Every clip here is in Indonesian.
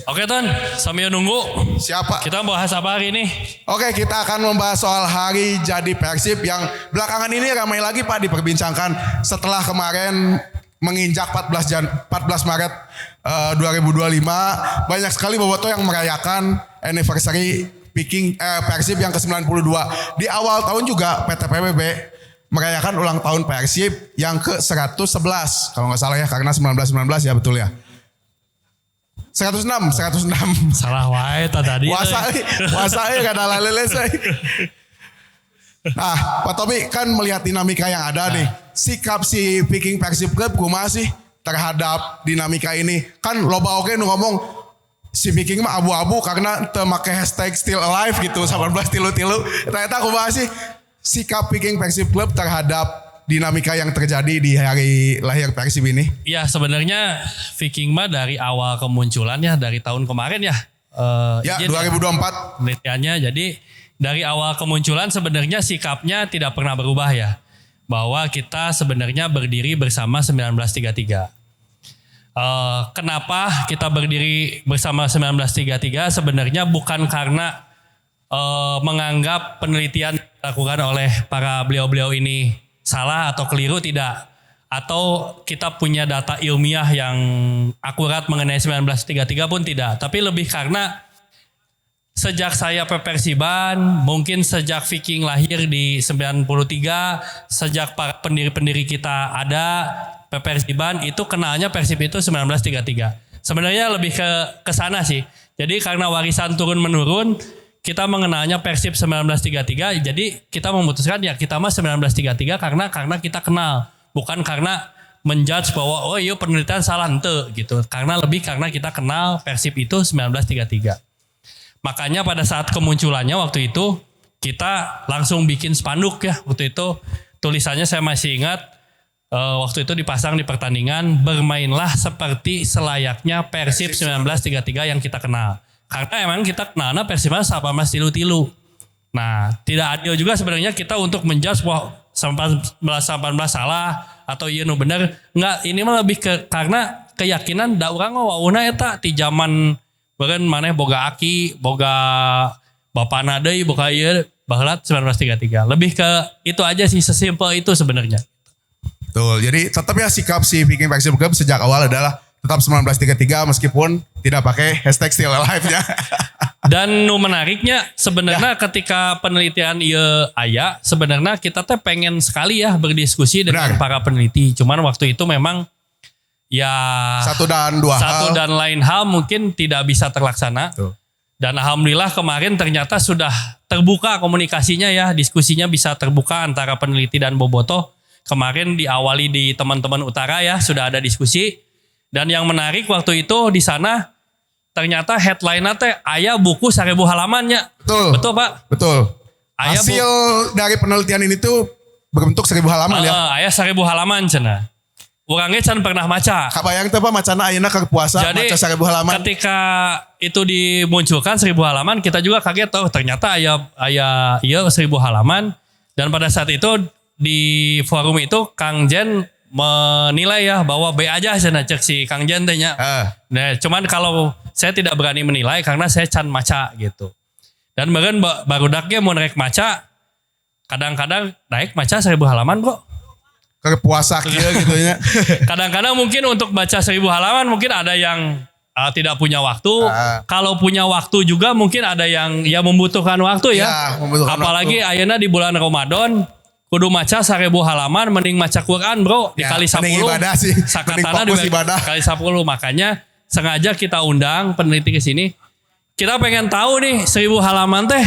Oke Ton, sambil nunggu. Siapa? Kita bahas apa hari ini? Oke, kita akan membahas soal hari jadi Persib yang belakangan ini ramai lagi Pak diperbincangkan setelah kemarin menginjak 14 Maret 2025. Banyak sekali bobotoh yang merayakan anniversary Persib yang ke-92. Di awal tahun juga PT PBB merayakan ulang tahun Persib yang ke-111. Kalau nggak salah ya, karena 1919 ya, betul ya. 106. Salah wae tadi. Puasa gak ada lele saya. Nah, Pak Tobi kan melihat dinamika yang ada nih. Sikap si Viking Persib Club kumaha sih terhadap dinamika ini? Kan loba oke nu ngomong si Viking mah abu-abu karena teu make hashtag still alive gitu 18 tilu-tilu. Ternyata kumaha sih sikap Viking Persib Club terhadap dinamika yang terjadi di hari lahir Persib ini? Ya sebenarnya Viking mah dari awal kemunculannya dari tahun kemarin ya. Ya 2024. Penelitiannya jadi dari awal kemunculan sebenarnya sikapnya tidak pernah berubah ya. Bahwa kita sebenarnya berdiri bersama 1933. Kenapa kita berdiri bersama 1933? Sebenarnya bukan karena menganggap penelitian dilakukan oleh para beliau-beliau ini salah atau keliru, tidak. Atau kita punya data ilmiah yang akurat mengenai 1933 pun tidak. Tapi lebih karena sejak saya Persiban, mungkin sejak Viking lahir di 93, sejak para pendiri-pendiri kita ada, Persiban itu kenalnya Persib itu 1933. Sebenarnya lebih ke sana sih. Jadi karena warisan turun-menurun, kita mengenalnya Persib 1933, jadi kita memutuskan ya kita mah 1933 karena kita kenal, bukan karena menjudge bahwa oh iya penelitian salah ente gitu. Karena kita kenal Persib itu 1933. Makanya pada saat kemunculannya waktu itu kita langsung bikin spanduk ya. Waktu itu tulisannya saya masih ingat, waktu itu dipasang di pertandingan, bermainlah seperti selayaknya Persib 1933 yang kita kenal. Karena emang kita kenalnya Persibnya 18 tilu-tilu. Nah, tidak adil juga sebenarnya kita untuk menjudge bahwa 18 salah atau iya nu bener. Enggak, ini mah lebih karena keyakinan da urang wauna eta ti zaman beureun maneh boga aki, boga bapana deui, boga ieu baheula 1933. Lebih ke itu aja sih, sesimpel itu sebenarnya. Betul. Jadi tetap ya sikap si Viking Persib Club sejak awal adalah tetap 1933 meskipun tidak pakai hashtag still alive-nya. Dan nu menariknya sebenarnya ketika penelitian ieu aya, sebenarnya kita teh pengen sekali ya berdiskusi dengan para peneliti. Cuman waktu itu memang ya satu dan lain hal mungkin tidak bisa terlaksana. Tuh. Dan alhamdulillah kemarin ternyata sudah terbuka komunikasinya ya, diskusinya bisa terbuka antara peneliti dan bobotoh. Kemarin diawali di teman-teman utara ya, sudah ada diskusi. Dan yang menarik waktu itu di sana ternyata headline-nya teh aya buku 1000 halamannya. Betul Pak? Betul. Hasil dari penelitian ini tuh berbentuk 1000 halaman ya. Aya 1000 halaman cenah. Urangnya can pernah maca. Kabayang teh Pak macana ayeuna keur puasa maca 1000 halaman. Ketika itu dimunculkan 1000 halaman kita juga kaget ternyata aya 1000 halaman. Dan pada saat itu di forum itu Kang Jen menilai ya bahwa B aja cenah cek si Kang Jen teh nya. Nah, cuman kalau saya tidak berani menilai karena saya can maca gitu. Dan bahkan barudaknya mau naik maca kadang-kadang naik maca 1000 halaman kok. Ke puasa kieu gitu nya. Kadang-kadang mungkin untuk baca 1000 halaman mungkin ada yang tidak punya waktu. Kalau punya waktu juga mungkin ada yang ya membutuhkan waktu ya. Apalagi ayeuna di bulan Ramadan kudu maca 1000 halaman mending maca Quran bro dikali 10 sakatana dikali 10. Makanya sengaja kita undang peneliti ke sini. Kita pengen tahu nih 1000 halaman teh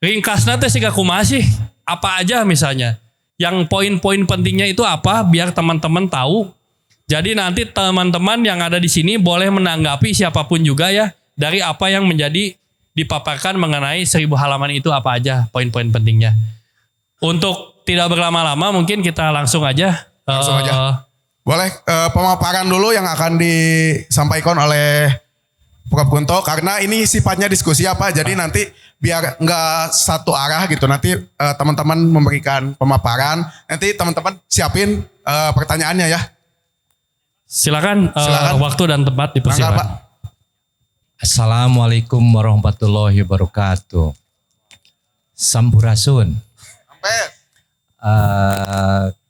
ringkasnya teh siga kumaha sih? Apa aja misalnya? Yang poin-poin pentingnya itu apa biar teman-teman tahu. Jadi nanti teman-teman yang ada di sini boleh menanggapi siapapun juga ya dari apa yang menjadi dipaparkan mengenai 1000 halaman itu apa aja Poin-poin pentingnya. Untuk tidak berlama-lama mungkin kita langsung aja. Boleh pemaparan dulu yang akan disampaikan oleh Prof. Kunto karena ini sifatnya diskusi apa jadi nanti biar nggak satu arah gitu nanti teman-teman memberikan pemaparan nanti teman-teman siapin pertanyaannya ya. Silakan. Waktu dan tempat dipersilakan. Assalamualaikum warahmatullahi wabarakatuh. Sampurasun.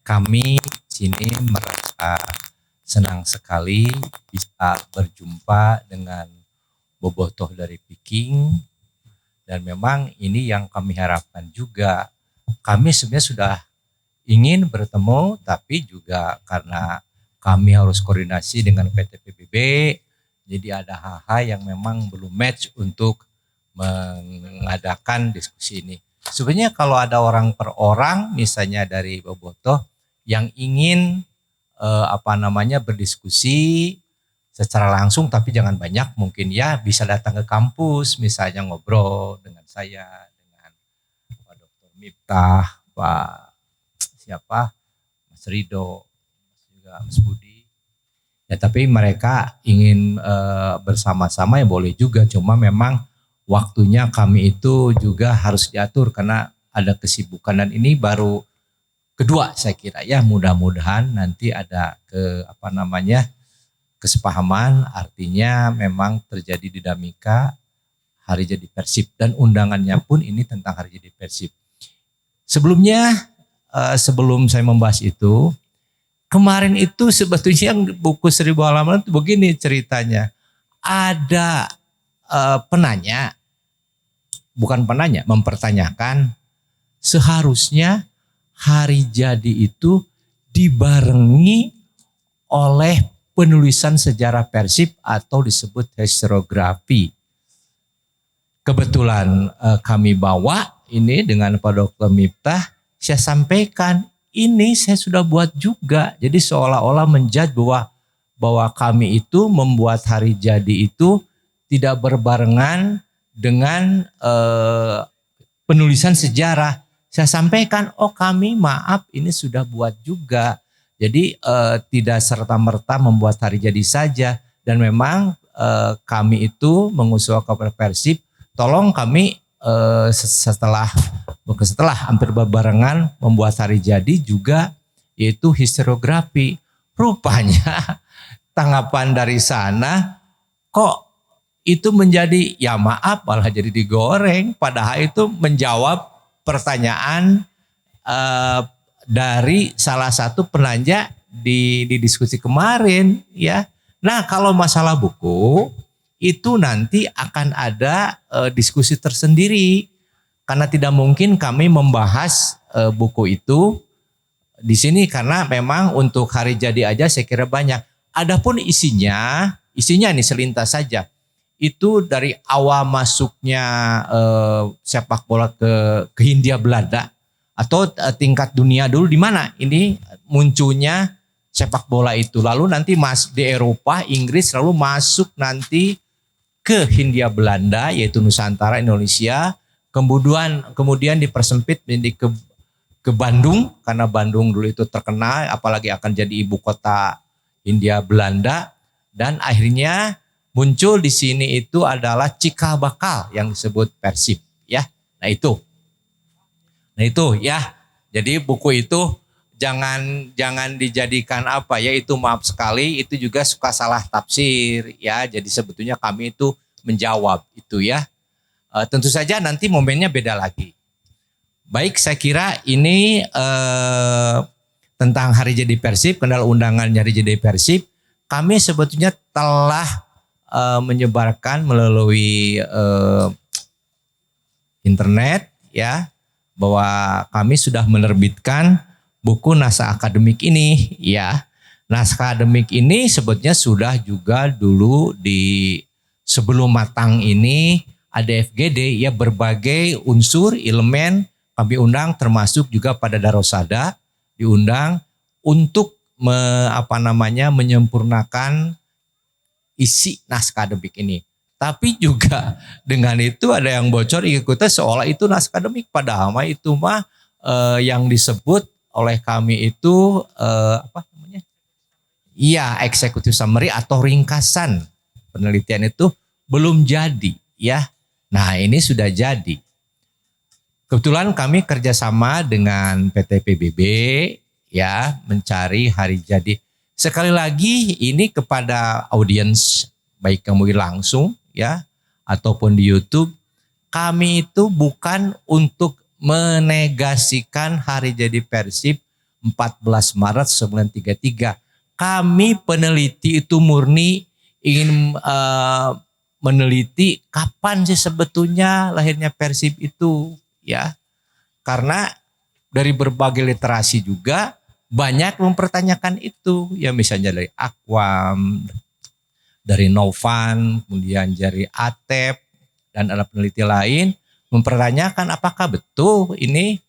Kami sini merasa senang sekali bisa berjumpa dengan bobotoh dari Peking, dan memang ini yang kami harapkan juga. Kami sebenarnya sudah ingin bertemu, tapi juga karena kami harus koordinasi dengan PT PBB, jadi ada hal-hal yang memang belum match untuk mengadakan diskusi ini. Sebenarnya kalau ada orang per orang, misalnya dari bobotoh yang ingin berdiskusi secara langsung, tapi jangan banyak, mungkin ya bisa datang ke kampus, misalnya ngobrol dengan saya, dengan Pak Dr. Miftah, Pak Mas Rido, juga Mas Budi. Ya, tapi mereka ingin bersama-sama ya boleh juga, cuma memang waktunya kami itu juga harus diatur karena ada kesibukan, dan ini baru kedua saya kira ya, mudah-mudahan nanti ada kesepahaman, artinya memang terjadi dinamika Hari Jadi Persib, dan undangannya pun ini tentang Hari Jadi Persib. Sebelumnya sebelum saya membahas itu, kemarin itu sebetulnya buku 1000 halaman itu begini ceritanya. Ada mempertanyakan seharusnya hari jadi itu dibarengi oleh penulisan sejarah Persib atau disebut historiografi. Kebetulan kami bawa ini dengan Pak Dr. Miftah, saya sampaikan ini saya sudah buat juga. Jadi seolah-olah menjudge bahwa kami itu membuat hari jadi itu tidak berbarengan dengan penulisan sejarah. Saya sampaikan, kami maaf ini sudah buat juga. Jadi tidak serta-merta membuat hari jadi saja. Dan memang kami itu mengusulkan kepada Persib, tolong kami setelah hampir berbarengan membuat hari jadi juga, yaitu historiografi. Rupanya tanggapan dari sana kok itu menjadi ya maaf malah jadi digoreng, padahal itu menjawab pertanyaan dari salah satu penanya di diskusi kemarin ya. Nah, kalau masalah buku itu nanti akan ada diskusi tersendiri, karena tidak mungkin kami membahas buku itu di sini karena memang untuk hari jadi aja saya kira banyak. Adapun isinya nih selintas saja. Itu dari awal masuknya sepak bola ke Hindia Belanda atau tingkat dunia dulu, di mana ini munculnya sepak bola itu. Lalu nanti di Eropa, Inggris, lalu masuk nanti ke Hindia Belanda yaitu Nusantara, Indonesia. Kemudian dipersempit menjadi ke Bandung, karena Bandung dulu itu terkenal, apalagi akan jadi ibu kota Hindia Belanda, dan akhirnya muncul di sini itu adalah cikal bakal yang disebut Persib ya. Nah itu ya. Jadi buku itu jangan dijadikan itu maaf sekali itu juga suka salah tafsir ya. Jadi sebetulnya kami itu menjawab itu ya. Tentu saja nanti momennya beda lagi. Baik, saya kira ini tentang Hari Jadi Persib, kendala undangan Hari Jadi Persib, kami sebetulnya telah menyebarkan melalui internet ya, bahwa kami sudah menerbitkan buku naskah akademik ini ya. Naskah akademik ini sebetulnya sudah juga dulu sebelum matang ini ada FGD ya, berbagai unsur elemen kami undang, termasuk juga pada Darosada diundang untuk menyempurnakan isi naskah akademik ini. Tapi juga dengan itu ada yang bocor ikutnya seolah itu naskah akademik, padahal itu yang disebut oleh kami itu Iya, executive summary atau ringkasan penelitian itu belum jadi ya. Nah, ini sudah jadi. Kebetulan kami kerjasama dengan PT PBB ya, mencari hari jadi. Sekali lagi ini kepada audiens baik yang mungkin langsung ya ataupun di YouTube, kami itu bukan untuk menegasikan hari jadi Persib 14 Maret 1933. Kami peneliti itu murni ingin meneliti kapan sih sebetulnya lahirnya Persib itu, ya. Karena dari berbagai literasi juga banyak mempertanyakan itu, ya misalnya dari Aquam, dari Novan, kemudian dari Atep dan ada peneliti lain mempertanyakan apakah betul ini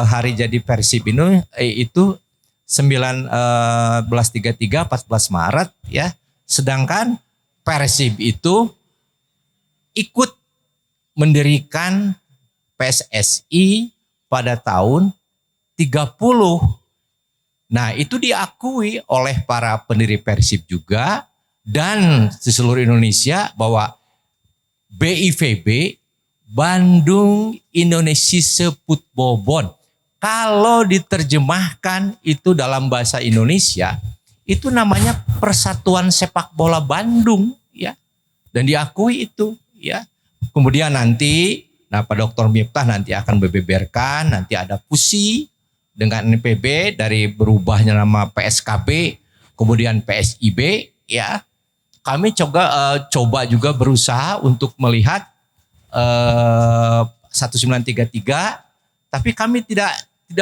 hari jadi Persib ini itu 1933 14 Maret ya. Sedangkan Persib itu ikut mendirikan PSSI pada tahun 30. Nah, itu diakui oleh para pendiri Persib juga dan di seluruh Indonesia bahwa BIVB Bandung Indonesia Futbol. Kalau diterjemahkan itu dalam bahasa Indonesia, itu namanya Persatuan Sepak Bola Bandung, ya. Dan diakui itu, ya. Kemudian nanti, Pak Dr. Miftah nanti akan beberkan, nanti ada fusi dengan NPB dari berubahnya nama PSKB, kemudian PSIB, ya. Kami coba juga berusaha untuk melihat 1933, tapi kami tidak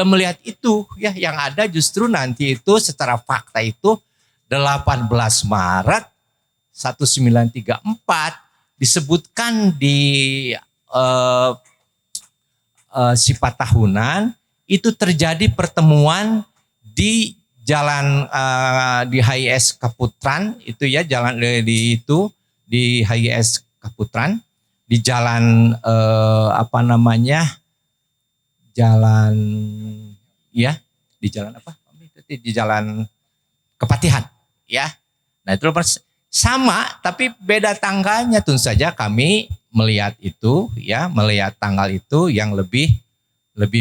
melihat itu, ya. Yang ada justru nanti itu secara fakta itu 18 Maret 1934 disebutkan di sifat tahunan itu terjadi pertemuan di jalan di HIS Kaputran itu, ya, jalan di HIS Kaputran di jalan jalan, ya, di jalan apa? Di jalan Kepatihan, ya. Nah, itu sama tapi beda tanggalnya. Tentu saja kami melihat itu, ya, melihat tanggal itu yang lebih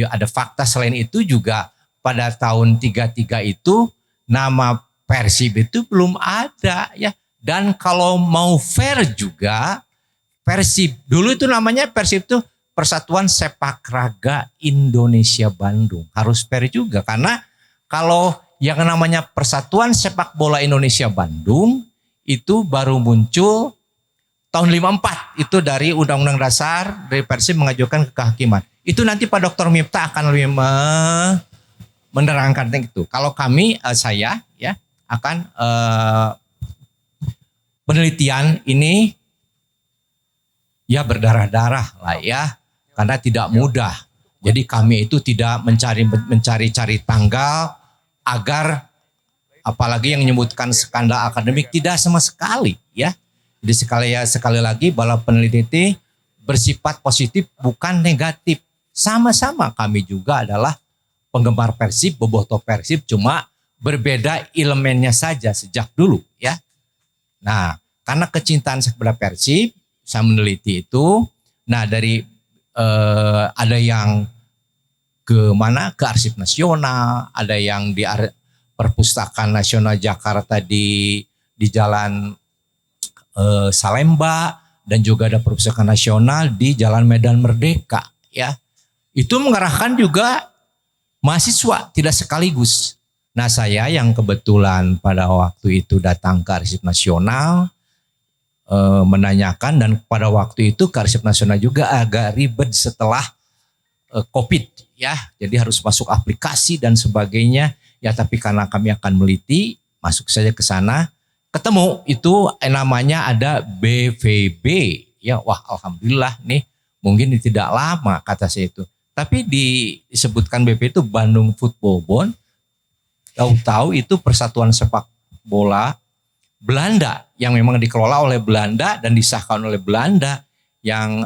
ada fakta. Selain itu juga pada tahun 33 itu nama Persib itu belum ada, ya. Dan kalau mau fair juga, Persib dulu itu namanya Persib itu Persatuan Sepak Raga Indonesia Bandung. Harus fair juga karena kalau yang namanya Persatuan Sepak Bola Indonesia Bandung itu baru muncul tahun 54 itu dari Undang-Undang Dasar dari Persib mengajukan ke kehakiman. Itu nanti Pak Dr. Miftah akan lebih menerangkan itu. Kalau kami saya, ya, akan penelitian ini ya berdarah-darah lah, ya, karena tidak mudah. Jadi kami itu tidak mencari tanggal agar apalagi yang menyebutkan skandal akademik, tidak sama sekali, ya. Jadi sekali lagi bahwa peneliti bersifat positif bukan negatif. Sama-sama kami juga adalah penggemar Persib, bobotoh Persib, cuma berbeda elemennya saja sejak dulu, ya. Nah, karena kecintaan kepada Persib, saya meneliti itu. Nah, dari ada yang ke Arsip Nasional, ada yang di Perpustakaan Nasional Jakarta di Jalan Salemba, dan juga ada Perpustakaan Nasional di Jalan Medan Merdeka, ya. Itu mengerahkan juga mahasiswa, tidak sekaligus. Nah, saya yang kebetulan pada waktu itu datang ke Arsip Nasional menanyakan, dan pada waktu itu ke Arsip Nasional juga agak ribet setelah COVID, ya. Jadi harus masuk aplikasi dan sebagainya, ya. Tapi karena kami akan meliti, masuk saja ke sana, ketemu itu namanya ada BVB, ya. Wah, alhamdulillah nih, mungkin tidak lama kata saya itu. Tapi disebutkan BP itu Bandung Football Bond, tahu-tahu itu Persatuan Sepak Bola Belanda yang memang dikelola oleh Belanda dan disahkan oleh Belanda yang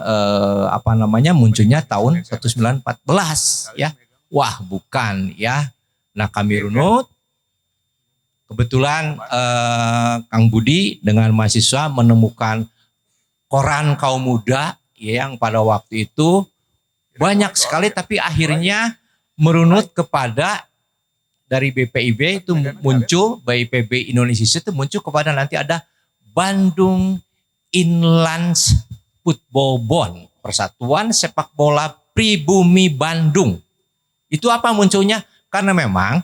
munculnya tahun 1914, ya. Wah, bukan, ya. Nah, kami runut. Kebetulan Kang Budi dengan mahasiswa menemukan koran kaum muda, ya, yang pada waktu itu banyak sekali, tapi akhirnya merunut kepada dari BPIB itu muncul, BIPB Indonesia itu muncul kepada nanti ada Bandung Inland Football Bond, Persatuan Sepak Bola Pribumi Bandung. Itu apa munculnya? Karena memang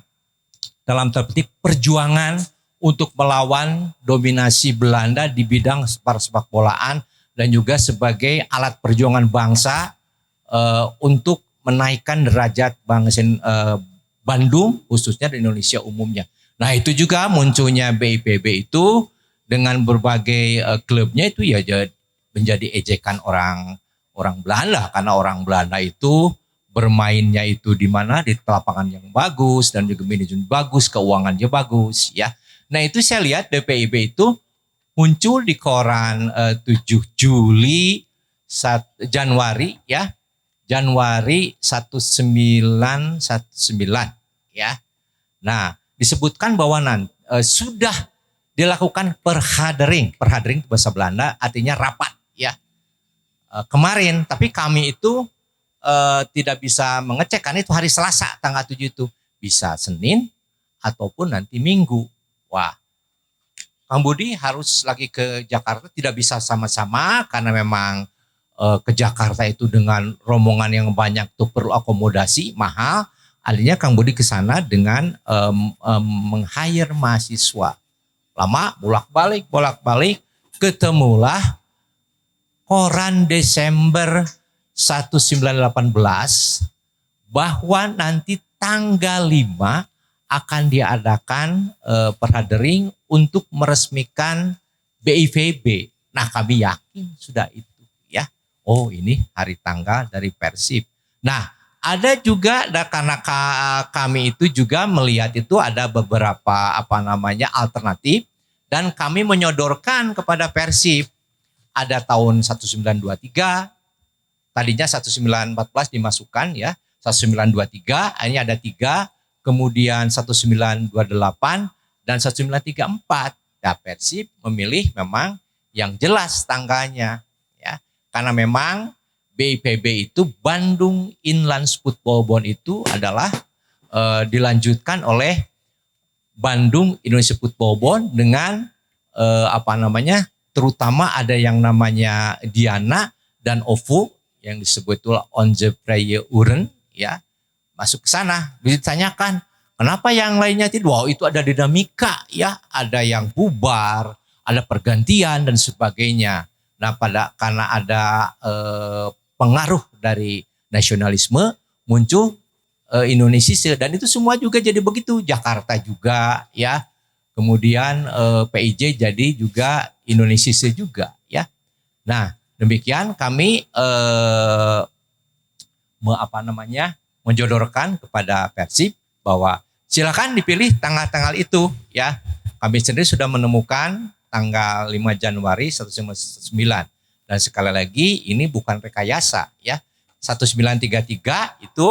dalam tanda petik perjuangan untuk melawan dominasi Belanda di bidang sepak bolaan dan juga sebagai alat perjuangan bangsa untuk menaikkan derajat bangsa Bandung khususnya di Indonesia umumnya. Nah itu juga munculnya BIPB itu dengan berbagai klubnya itu ya menjadi ejekan orang Belanda karena orang Belanda itu bermainnya itu di mana di lapangan yang bagus dan juga manajemen bagus, keuangannya bagus ya. Nah itu saya lihat DPIB itu muncul di koran 7 Juli Januari ya. Januari 1919 ya. Nah, disebutkan bahwa sudah dilakukan perhadering. Perhadering itu bahasa Belanda artinya rapat ya. Kemarin tapi kami itu tidak bisa mengecek kan itu hari Selasa tanggal 7 itu. Bisa Senin ataupun nanti Minggu. Wah, Kang Budi harus lagi ke Jakarta tidak bisa sama-sama karena memang ke Jakarta itu dengan rombongan yang banyak tuh perlu akomodasi mahal. Artinya Kang Budi ke sana dengan meng-hire mahasiswa. Lama bolak-balik ketemulah koran Desember 1918 bahwa nanti tanggal 5 akan diadakan perhadering untuk meresmikan BIVB. Nah kami yakin sudah itu ya. Oh ini hari tanggal dari Persib. Nah ada juga karena kami itu juga melihat itu ada beberapa alternatif dan kami menyodorkan kepada Persib. Ada tahun 1923, tadinya 1914 dimasukkan ya, 1923, akhirnya ada 3, kemudian 1928 dan 1934. Nah, Persib memilih memang yang jelas tanggalnya ya. Karena memang BIPB itu Bandung Inland Football Bond itu adalah dilanjutkan oleh Bandung Indonesia Football Bond dengan terutama ada yang namanya Diana dan OVO yang disebut itu Onze Vrije Uren ya masuk ke sana. Ditanyakan kenapa yang lainnya tidak? Wow itu ada dinamika ya, ada yang bubar, ada pergantian dan sebagainya. Nah karena ada pengaruh dari nasionalisme muncul Indonesia dan itu semua juga jadi begitu. Jakarta juga ya. Kemudian PIJ jadi juga Indonesia juga ya. Nah demikian kami menjodohkan kepada Persib bahwa silakan dipilih tanggal-tanggal itu ya. Kami sendiri sudah menemukan tanggal 5 Januari 1999 dan sekali lagi ini bukan rekayasa ya. 1933 itu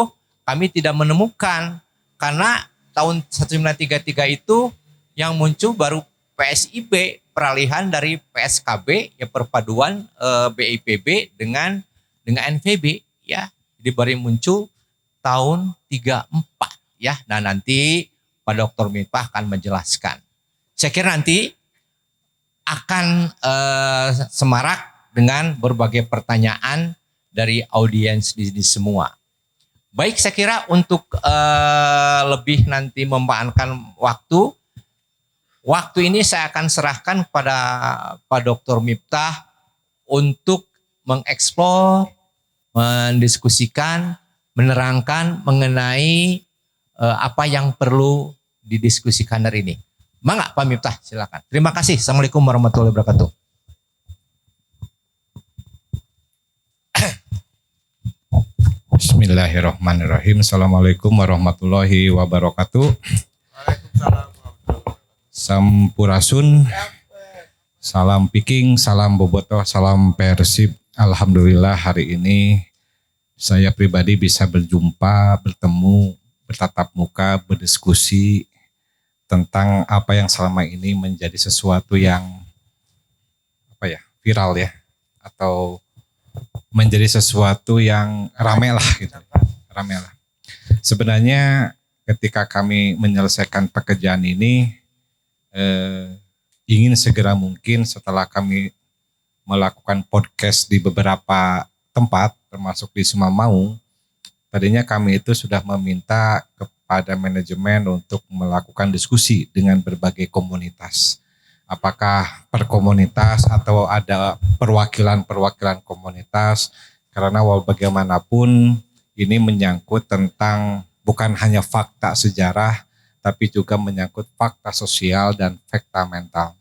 kami tidak menemukan karena tahun 1933 itu yang muncul baru PSIB, peralihan dari PSKB ya perpaduan BIPB dengan NVB ya. Jadi baru muncul tahun 34 ya. Nah nanti Pak Dr. Miftah akan menjelaskan. Saya kira nanti akan semarak dengan berbagai pertanyaan dari audiens di semua. Baik, saya kira untuk lebih nanti membahankan waktu ini saya akan serahkan kepada Pak Dr. Miftah untuk mengeksplor, mendiskusikan, menerangkan mengenai apa yang perlu didiskusikan hari ini. Mangga Pak Miftah, silakan. Terima kasih. Assalamualaikum warahmatullahi wabarakatuh. Bismillahirrahmanirrahim. Assalamualaikum warahmatullahi wabarakatuh. Waalaikumsalam. Sampurasun, salam Piking, salam Bobotoh, salam Persib. Alhamdulillah hari ini saya pribadi bisa berjumpa, bertemu, bertatap muka, berdiskusi tentang apa yang selama ini menjadi sesuatu yang viral ya, atau menjadi sesuatu yang rame lah gitu. Rame lah. Sebenarnya ketika kami menyelesaikan pekerjaan ini ingin segera mungkin setelah kami melakukan podcast di beberapa tempat termasuk di Sumamaung. Tadinya kami itu sudah meminta kepada manajemen untuk melakukan diskusi dengan berbagai komunitas. Apakah per komunitas atau ada perwakilan-perwakilan komunitas, karena bagaimanapun ini menyangkut tentang bukan hanya fakta sejarah, tapi juga menyangkut fakta sosial dan fakta mental.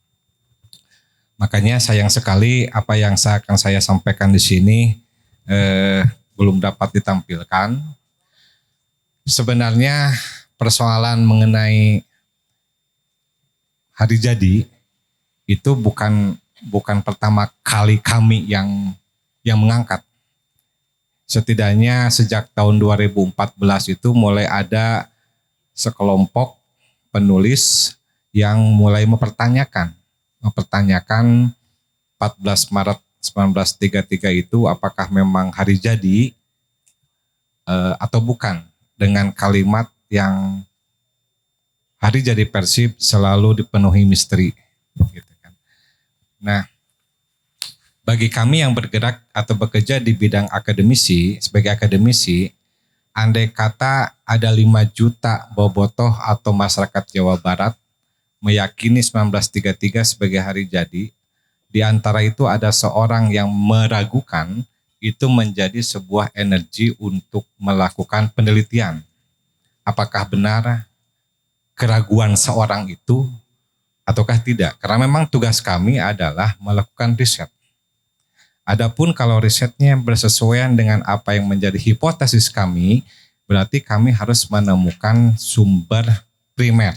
Makanya sayang sekali apa yang akan saya sampaikan di sini belum dapat ditampilkan. Sebenarnya persoalan mengenai hari jadi itu bukan pertama kali kami yang mengangkat. Setidaknya sejak tahun 2014 itu mulai ada sekelompok penulis yang mulai mempertanyakan 14 Maret 1933 itu apakah memang hari jadi atau bukan, dengan kalimat yang hari jadi Persib selalu dipenuhi misteri gitu. Nah, bagi kami yang bergerak atau bekerja di bidang akademisi, sebagai akademisi, andai kata ada 5 juta bobotoh atau masyarakat Jawa Barat meyakini 1933 sebagai hari jadi, di antara itu ada seorang yang meragukan, itu menjadi sebuah energi untuk melakukan penelitian. Apakah benar keraguan seorang itu ataukah tidak? Karena memang tugas kami adalah melakukan riset. Adapun kalau risetnya bersesuaian dengan apa yang menjadi hipotesis kami, berarti kami harus menemukan sumber primer.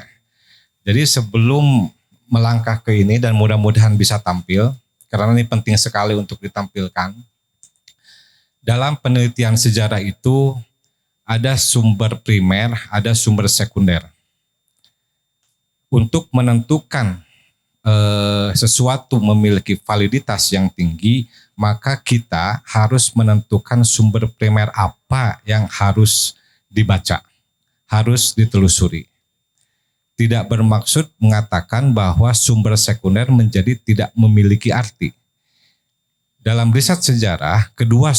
Jadi sebelum melangkah ke ini dan mudah-mudahan bisa tampil, karena ini penting sekali untuk ditampilkan. Dalam penelitian sejarah itu ada sumber primer, ada sumber sekunder. Untuk menentukan sesuatu memiliki validitas yang tinggi, maka kita harus menentukan sumber primer apa yang harus dibaca, harus ditelusuri. Tidak bermaksud mengatakan bahwa sumber sekunder menjadi tidak memiliki arti. Dalam riset sejarah, kedua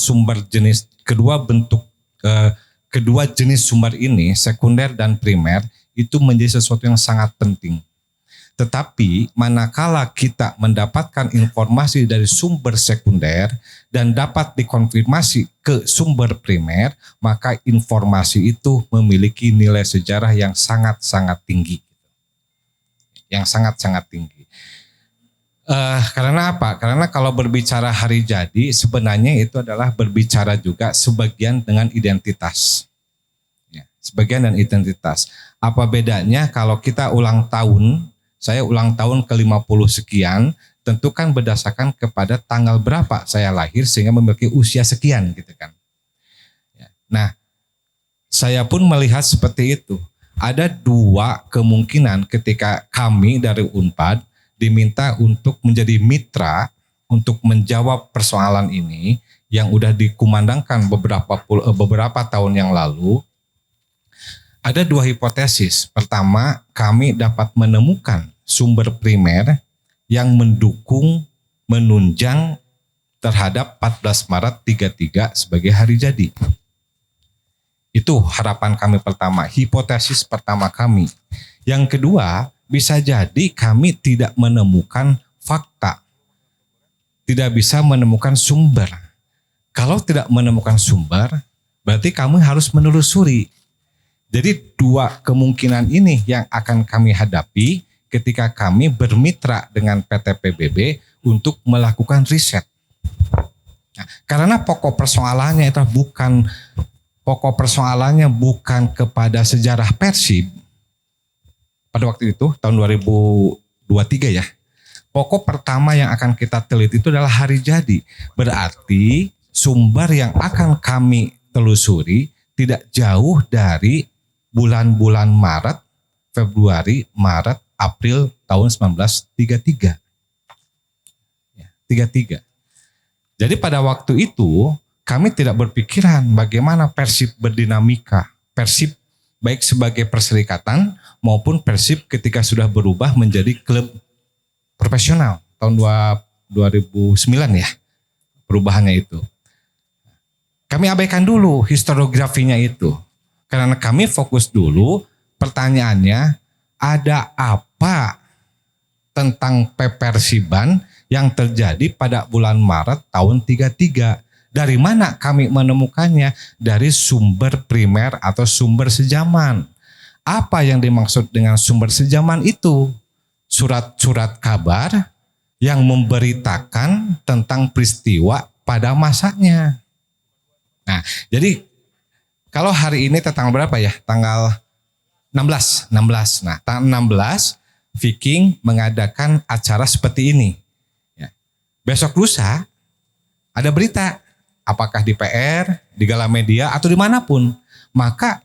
jenis sumber ini, sekunder dan primer, itu menjadi sesuatu yang sangat penting. Tetapi manakala kita mendapatkan informasi dari sumber sekunder dan dapat dikonfirmasi ke sumber primer, maka informasi itu memiliki nilai sejarah yang sangat-sangat tinggi. Yang sangat-sangat tinggi. Karena apa? Karena kalau berbicara hari jadi, sebenarnya itu adalah berbicara juga sebagian dengan identitas. Sebagian dan identitas. Apa bedanya kalau kita ulang tahun, saya ulang tahun ke-50 sekian, tentu kan berdasarkan kepada tanggal berapa saya lahir sehingga memiliki usia sekian gitu kan. Nah, saya pun melihat seperti itu. Ada 2 kemungkinan ketika kami dari Unpad diminta untuk menjadi mitra untuk menjawab persoalan ini yang udah dikumandangkan beberapa tahun yang lalu. Ada 2 hipotesis. Pertama, kami dapat menemukan sumber primer yang mendukung, menunjang terhadap 14 Maret 33 sebagai hari jadi. Itu harapan kami pertama, hipotesis pertama kami. Yang kedua, bisa jadi kami tidak menemukan fakta. Tidak bisa menemukan sumber. Kalau tidak menemukan sumber, berarti kami harus menelusuri. Jadi 2 kemungkinan ini yang akan kami hadapi ketika kami bermitra dengan PT PBB untuk melakukan riset. Nah, karena pokok persoalannya bukan kepada sejarah Persib pada waktu itu tahun 2023 ya. Pokok pertama yang akan kita teliti itu adalah hari jadi. Berarti sumber yang akan kami telusuri tidak jauh dari bulan-bulan Maret, Februari, Maret, April tahun 1933. 33. Jadi pada waktu itu kami tidak berpikiran bagaimana Persib berdinamika. Persib baik sebagai perserikatan maupun Persib ketika sudah berubah menjadi klub profesional tahun 2009 ya perubahannya itu. Kami abaikan dulu historiografinya itu. Karena kami fokus dulu pertanyaannya ada apa tentang Pepersiban yang terjadi pada bulan Maret tahun 33. Dari mana kami menemukannya? Dari sumber primer atau sumber sejaman. Apa yang dimaksud dengan sumber sejaman itu? Surat-surat kabar yang memberitakan tentang peristiwa pada masanya. Nah, jadi kalau hari ini tanggal berapa ya? Tanggal 16. Nah, tanggal 16 Viking mengadakan acara seperti ini. Ya. Besok lusa ada berita, apakah di PR, di Galamedia atau dimanapun. Maka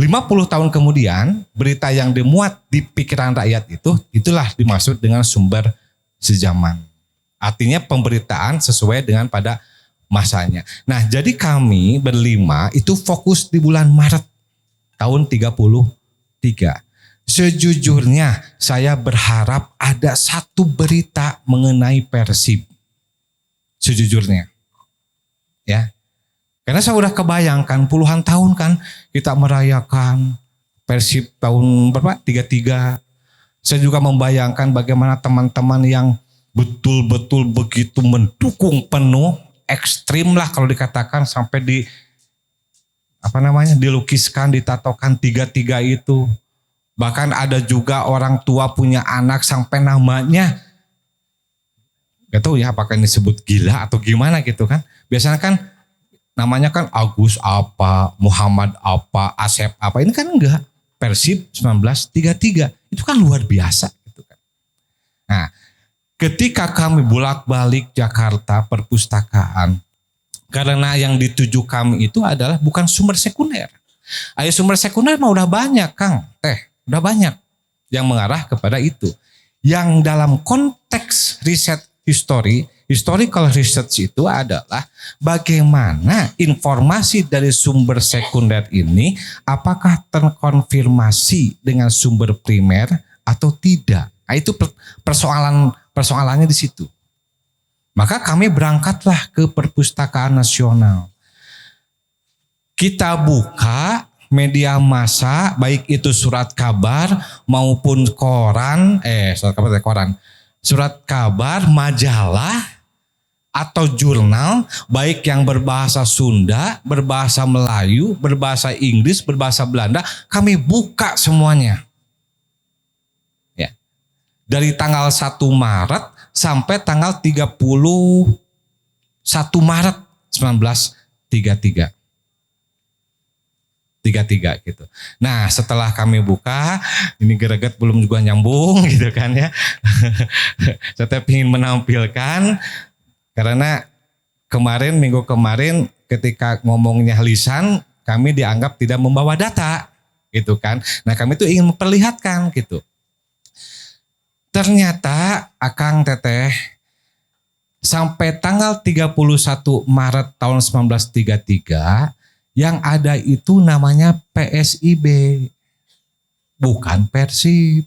50 tahun kemudian berita yang dimuat di pikiran rakyat itulah dimaksud dengan sumber sejaman. Artinya pemberitaan sesuai dengan pada masanya. Nah, jadi kami berlima itu fokus di bulan Maret tahun 33. Sejujurnya saya berharap ada satu berita mengenai Persib. Sejujurnya. Ya. Karena saya udah kebayangkan puluhan tahun kan kita merayakan Persib tahun berapa? 33. Saya juga membayangkan bagaimana teman-teman yang betul-betul begitu mendukung penuh, ekstrim lah kalau dikatakan sampai dilukiskan, ditatokan 33 itu. Bahkan ada juga orang tua punya anak sampai namanya, gak tahu ya apakah ini disebut gila atau gimana gitu kan. Biasanya kan namanya kan Agus apa, Muhammad apa, Asep apa. Ini kan enggak. Persib 1933. Itu kan luar biasa gitu kan. Nah, ketika kami bolak-balik Jakarta perpustakaan, karena yang dituju kami itu adalah bukan sumber sekunder. Ayo sumber sekunder mah udah banyak Kang, udah banyak yang mengarah kepada itu. Yang dalam konteks riset historical research itu adalah bagaimana informasi dari sumber sekunder ini apakah terkonfirmasi dengan sumber primer atau tidak. Nah, itu persoalannya di situ. Maka kami berangkatlah ke Perpustakaan Nasional. Kita buka media massa, baik itu surat kabar maupun surat kabar, majalah atau jurnal, baik yang berbahasa Sunda, berbahasa Melayu, berbahasa Inggris, berbahasa Belanda, kami buka semuanya. Ya. Dari tanggal 1 Maret sampai tanggal 31 Maret 1933. 33 gitu. Nah, setelah kami buka, ini gereget belum juga nyambung gitu kan ya. Saya ingin menampilkan karena minggu kemarin ketika ngomongnya lisan, kami dianggap tidak membawa data gitu kan. Nah, kami itu ingin memperlihatkan gitu. Ternyata Akang Teteh sampai tanggal 31 Maret tahun 1933 yang ada itu namanya PSIB, bukan Persib.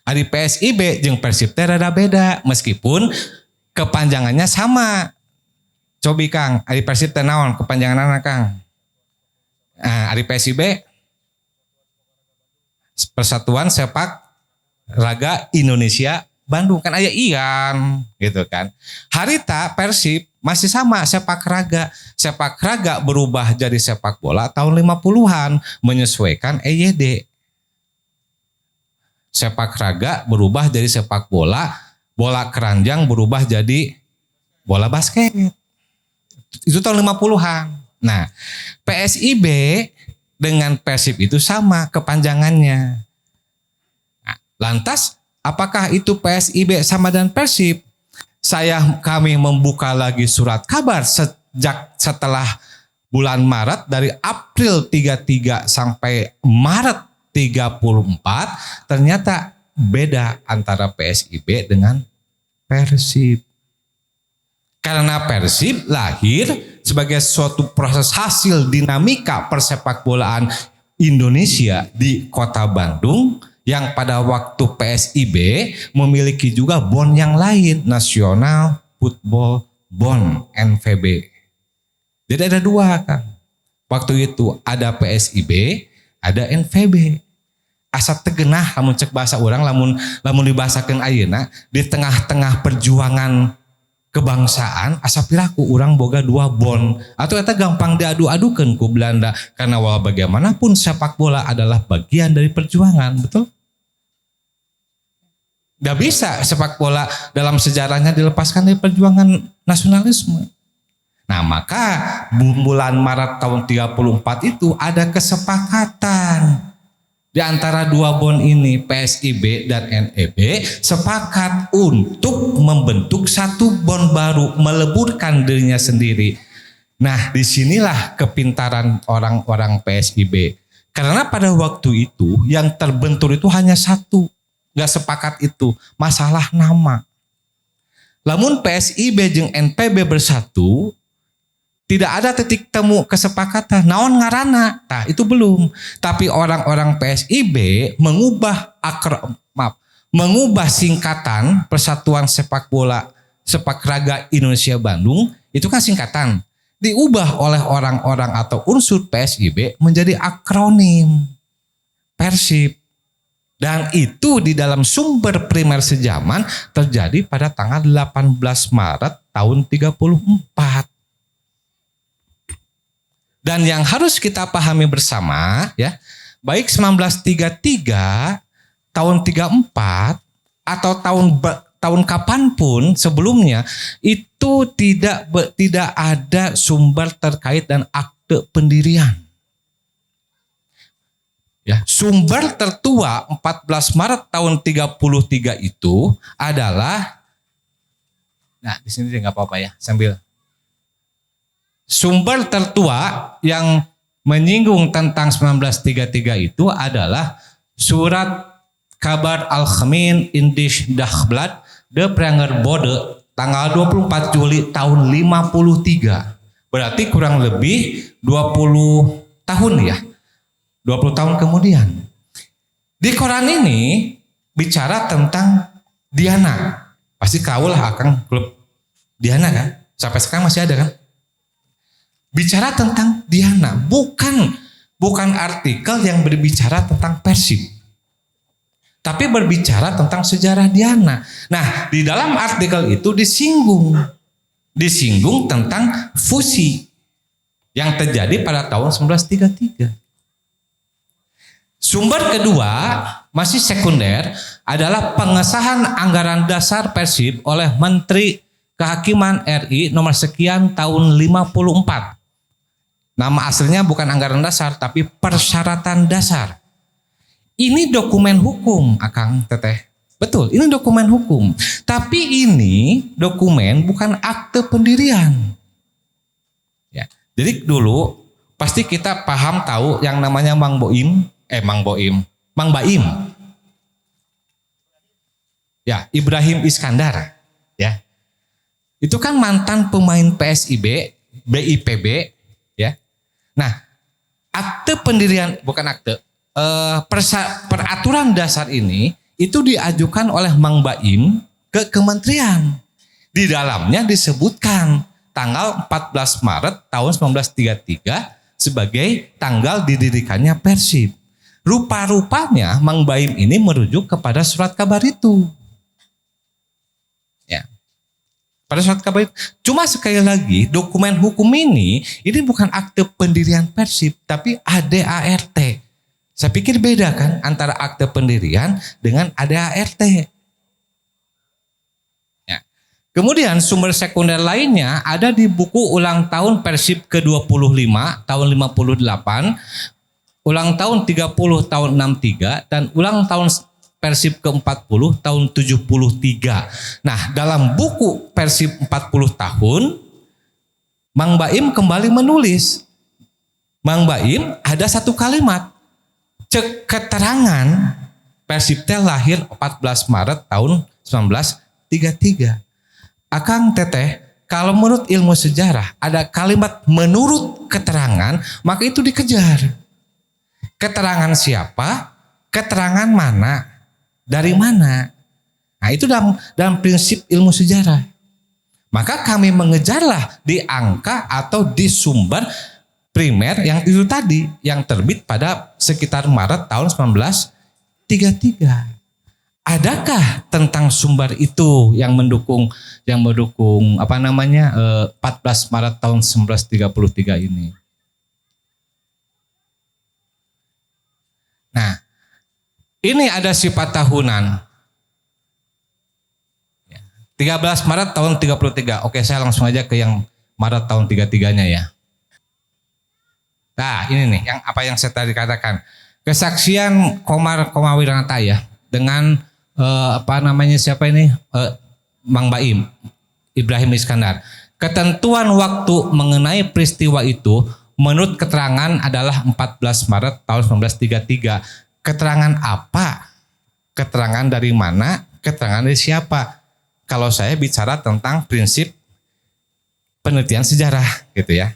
Ari PSIB jeung Persib teh rada beda, meskipun kepanjangannya sama. Cobi Kang, Ari Persib teh naon kepanjanganna Kang? Ari PSIB Persatuan Sepak Raga Indonesia Bandung, kan aya IAN gitu kan. Harita Persib masih sama sepak raga. Sepak raga berubah jadi sepak bola tahun 50-an menyesuaikan EYD. Sepak raga berubah jadi sepak bola, bola keranjang berubah jadi bola basket. Itu tahun 50-an. Nah, PSIB dengan Persib itu sama kepanjangannya. Nah, lantas apakah itu PSIB sama dengan Persib? Kami membuka lagi surat kabar sejak setelah bulan Maret, dari April 33 sampai Maret 34, ternyata beda antara PSIB dengan Persib. Karena Persib lahir sebagai suatu proses hasil dinamika persepakbolaan Indonesia di Kota Bandung yang pada waktu PSIB memiliki juga bond yang lain, National Football Bond NFB. Jadi ada dua, Kang. Waktu itu ada PSIB, ada NFB. Asa tegenah lamun cek bahasa orang, lamun dibahasakeun ayeuna di tengah-tengah perjuangan kebangsaan asa piraku urang boga dua bond atau eta gampang diadu-adukeun ku Belanda karena walau bagaimanapun sepak bola adalah bagian dari perjuangan, betul? Gak bisa sepak bola dalam sejarahnya dilepaskan dari perjuangan nasionalisme. Nah maka bulan Maret tahun 34 itu ada kesepakatan di antara dua bond ini, PSIB dan NEB sepakat untuk membentuk satu bond baru, meleburkan dirinya sendiri. Nah, disinilah kepintaran orang-orang PSIB. Karena pada waktu itu yang terbentur itu hanya satu, gak sepakat itu, masalah nama. Lamun PSIB jeung NPB bersatu, tidak ada titik temu kesepakatan. Naon ngaranna? Nah, itu belum. Tapi orang-orang PSIB mengubah singkatan Persatuan Sepak Bola Sepak Raga Indonesia Bandung, itu kan singkatan. Diubah oleh orang-orang atau unsur PSIB menjadi akronim Persib. Dan itu di dalam sumber primer sejaman terjadi pada tanggal 18 Maret tahun 34. Dan yang harus kita pahami bersama ya, baik 1933, tahun 34 atau tahun kapanpun sebelumnya itu tidak ada sumber terkait dan akte pendirian. Ya, sumber tertua 14 Maret tahun 33 itu adalah, nah di sini nggak apa-apa ya sambil. Sumber tertua yang menyinggung tentang 1933 itu adalah surat kabar Algemeen Indisch Dagblad de Pranger Bode tanggal 24 Juli tahun 53. Berarti kurang lebih 20 tahun ya. 20 tahun kemudian. Di koran ini bicara tentang Diana. Pasti kau lah akan klub Diana kan? Sampai sekarang masih ada kan? Bicara tentang Diana, bukan artikel yang berbicara tentang Persib, tapi berbicara tentang sejarah Diana. Nah, di dalam artikel itu disinggung tentang fusi yang terjadi pada tahun 1933. Sumber kedua masih sekunder adalah pengesahan anggaran dasar Persib oleh Menteri Kehakiman RI nomor sekian tahun 54. Nama aslinya bukan anggaran dasar tapi persyaratan dasar. Ini dokumen hukum, Akang Teteh. Betul, ini dokumen hukum. Tapi ini dokumen bukan akte pendirian. Ya. Jadi dulu pasti kita paham tahu yang namanya Mang Baim. Ya, Ibrahim Iskandar. Ya. Itu kan mantan pemain PSIB, BIPB, ya. Nah, akte pendirian bukan akte, peraturan dasar ini itu diajukan oleh Mang Baim ke kementerian. Di dalamnya disebutkan tanggal 14 Maret tahun 1933 sebagai tanggal didirikannya Persib. Rupa-rupanya Mang Baim ini merujuk kepada surat kabar itu. Pada surat kabar itu. Cuma sekali lagi dokumen hukum ini bukan akte pendirian Persib tapi ADART. Saya pikir beda kan antara akte pendirian dengan ADART. Ya. Kemudian sumber sekunder lainnya ada di buku ulang tahun Persib ke-25 tahun 58, ulang tahun 30 tahun 63 dan ulang tahun Persib ke-40 tahun 73. Nah, dalam buku Persib 40 tahun, Mang Baim kembali menulis. Mang Baim ada satu kalimat. Cek keterangan Persib teh lahir 14 Maret tahun 1933. Akang Teteh, kalau menurut ilmu sejarah ada kalimat menurut keterangan, maka itu dikejar. Keterangan siapa? keterangan mana, dari mana. Nah itu dalam prinsip ilmu sejarah. Maka kami mengejarlah di angka atau di sumber primer yang itu tadi, yang terbit pada sekitar Maret tahun 1933. Adakah tentang sumber itu yang mendukung 14 Maret tahun 1933 ini? Nah, ini ada sifat tahunan. 13 Maret tahun 33. Oke, saya langsung aja ke yang Maret tahun 33-nya ya. Nah, ini nih yang saya tadi katakan. Kesaksian Komar Komawiranata ya dengan siapa ini? Mang Baim, Ibrahim Iskandar. Ketentuan waktu mengenai peristiwa itu menurut keterangan adalah 14 Maret tahun 1933. Keterangan apa? Keterangan dari mana? Keterangan dari siapa? Kalau saya bicara tentang prinsip penelitian sejarah gitu ya.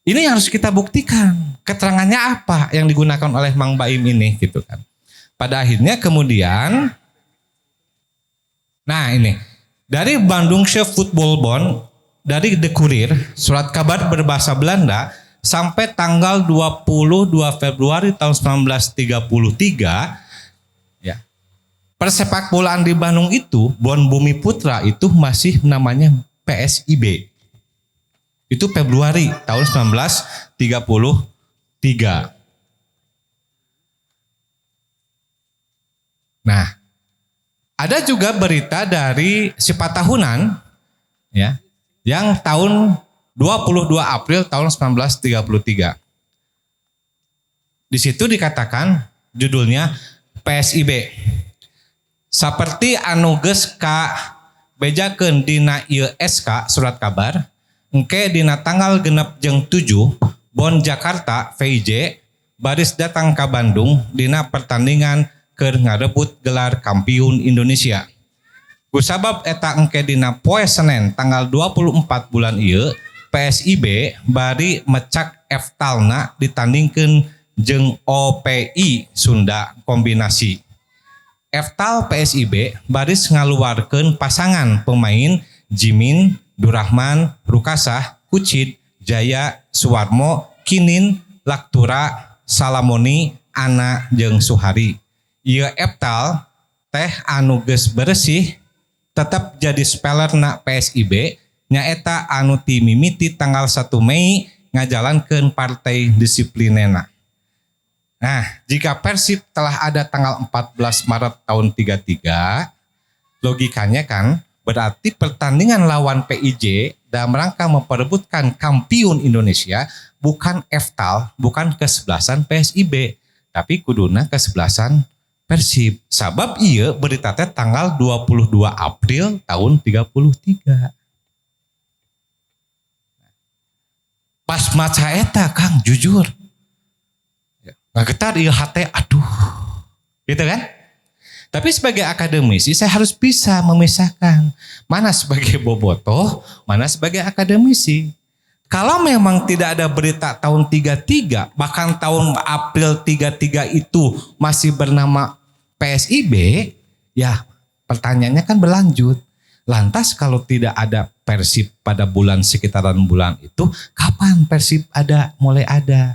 Ini yang harus kita buktikan. Keterangannya apa yang digunakan oleh Mang Baim ini gitu kan. Pada akhirnya kemudian, nah ini dari Bandungsche Voetbalbond, dari The Courier, surat kabar berbahasa Belanda sampai tanggal 22 Februari tahun 1933 ya. Persepak bolaan di Bandung itu, Bon Bumi Putra itu masih namanya PSIB. Itu Februari tahun 1933. Nah, ada juga berita dari sifat tahunan ya, yang tahun 22 April tahun 1933. Di situ dikatakan judulnya PSIB. Saperti anu geus ka bejakeun dina ieu SK surat kabar, engke dina tanggal 6/7 Bon Jakarta VJ baris datang ka Bandung dina pertandingan keur ngarebut gelar kampiun Indonesia. Kusabab eta engke dina poe Senen tanggal 24 bulan ieu PSIB bari mecak eftalna ditandingkeun jeung OPI Sunda kombinasi. Eftal PSIB baris ngaluarkeun pasangan pemain Jimin, Durrahman, Rukasah, Kucid, Jaya, Suwarmo, Kinin, Laktura, Salamoni, Ana jeung Suhari. Ieu eftal teh anu geus bersih tetap jadi spellerna PSIB nyaeta anu ti mimiti tanggal 1 Mei ngajalankeun partai disiplinena. Nah, jika Persib telah ada tanggal 14 Maret tahun 33, logikanya kan berarti pertandingan lawan PIJ dalam rangka memperebutkan kampiun Indonesia bukan eftal, bukan kesebelasan PSIB, tapi kuduna kesebelasan Persib. Sabab iya berita teh tanggal 22 April tahun 33. Pas maca eta Kang jujur. Ngagetar ieu hate aduh. Gitu kan? Tapi sebagai akademisi saya harus bisa memisahkan mana sebagai bobotoh, mana sebagai akademisi. Kalau memang tidak ada berita tahun 33, bahkan tahun April 33 itu masih bernama PSIB, ya pertanyaannya kan berlanjut. Lantas kalau tidak ada Persib pada bulan sekitaran bulan itu, kapan Persib mulai ada?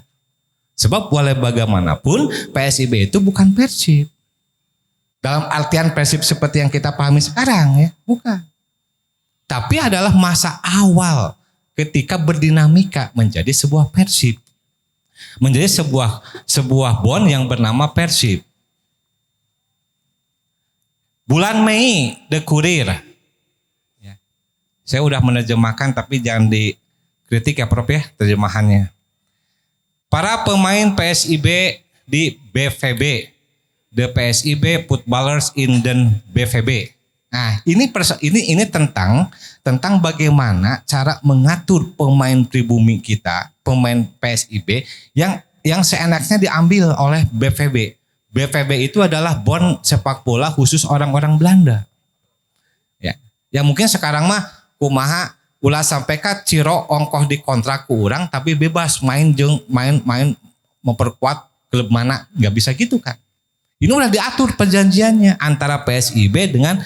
Sebab walaupun bagaimanapun PSIB itu bukan Persib. Dalam artian Persib seperti yang kita pahami sekarang ya, bukan. Tapi adalah masa awal ketika berdinamika menjadi sebuah Persib. Menjadi sebuah Bon yang bernama Persib. Bulan Mei, The Courier. Ya. Saya udah menerjemahkan tapi jangan dikritik ya Prof ya terjemahannya. Para pemain PSIB di BVB, the PSIB Footballers in the BVB. Nah, ini tentang bagaimana cara mengatur pemain pribumi kita, pemain PSIB yang seenaknya diambil oleh BVB. BVB itu adalah Bon sepak bola khusus orang-orang Belanda. Ya, yang mungkin sekarang mah kumaha ulah sampai ka Ciro ongkoh dikontrak ku urang tapi bebas main memperkuat klub mana, nggak bisa gitu kan. Ini udah diatur perjanjiannya antara PSIB dengan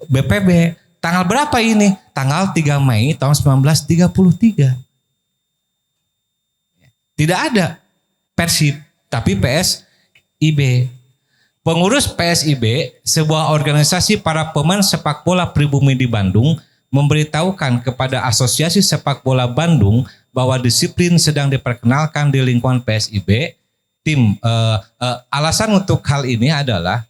BPB. Tanggal berapa ini? Tanggal 3 Mei tahun 1933. Tidak ada Persib, tapi PSIB. Pengurus PSIB, sebuah organisasi para pemain sepak bola pribumi di Bandung, memberitahukan kepada Asosiasi Sepak Bola Bandung bahwa disiplin sedang diperkenalkan di lingkungan PSIB. Alasan untuk hal ini adalah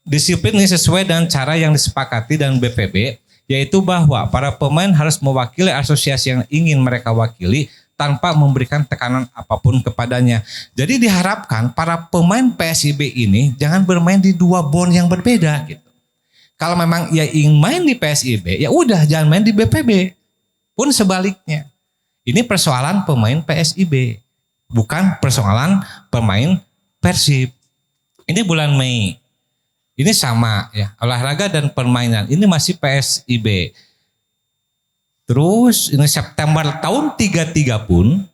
disiplin ini sesuai dengan cara yang disepakati dan BPB, yaitu bahwa para pemain harus mewakili asosiasi yang ingin mereka wakili tanpa memberikan tekanan apapun kepadanya. Jadi diharapkan para pemain PSIB ini jangan bermain di dua bond yang berbeda gitu. Kalau memang ya ingin main di PSIB, ya udah jangan main di BPB. Pun sebaliknya. Ini persoalan pemain PSIB, bukan persoalan pemain Persib. Ini bulan Mei. Ini sama ya, olahraga dan permainan. Ini masih PSIB. Terus ini September tahun 33 pun,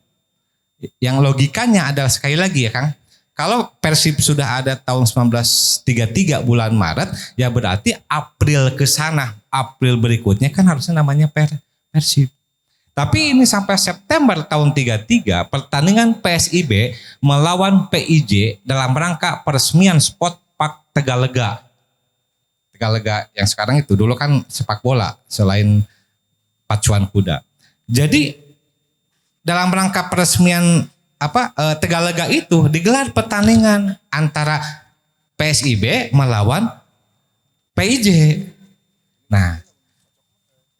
yang logikanya adalah sekali lagi ya Kang, kalau Persib sudah ada tahun 1933 bulan Maret, ya berarti April ke sana, April berikutnya kan harusnya namanya Persib. Tapi ini sampai September tahun 33 pertandingan PSIB melawan PIJ dalam rangka peresmian Sport Park Tegalega. Tegalega yang sekarang itu dulu kan sepak bola selain pacuan kuda. Jadi dalam rangka peresmian Tegalega itu digelar pertandingan antara PSIB melawan PIJ. Nah,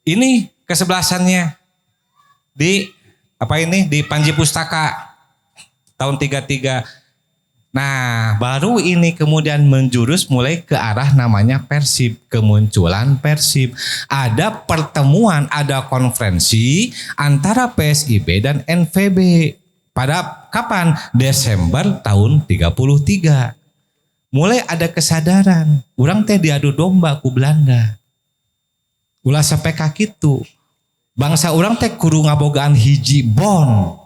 ini kesebelasannya di Panji Pustaka tahun 33. Nah, baru ini kemudian menjurus mulai ke arah namanya Persib, kemunculan Persib. Ada pertemuan, ada konferensi antara PSIB dan NVB. Pada kapan? Desember tahun 33. Mulai ada kesadaran, urang teh diadu domba ku Belanda. Ulah sampai kakitu. Bangsa urang teh kudu ngabogaan hiji bon.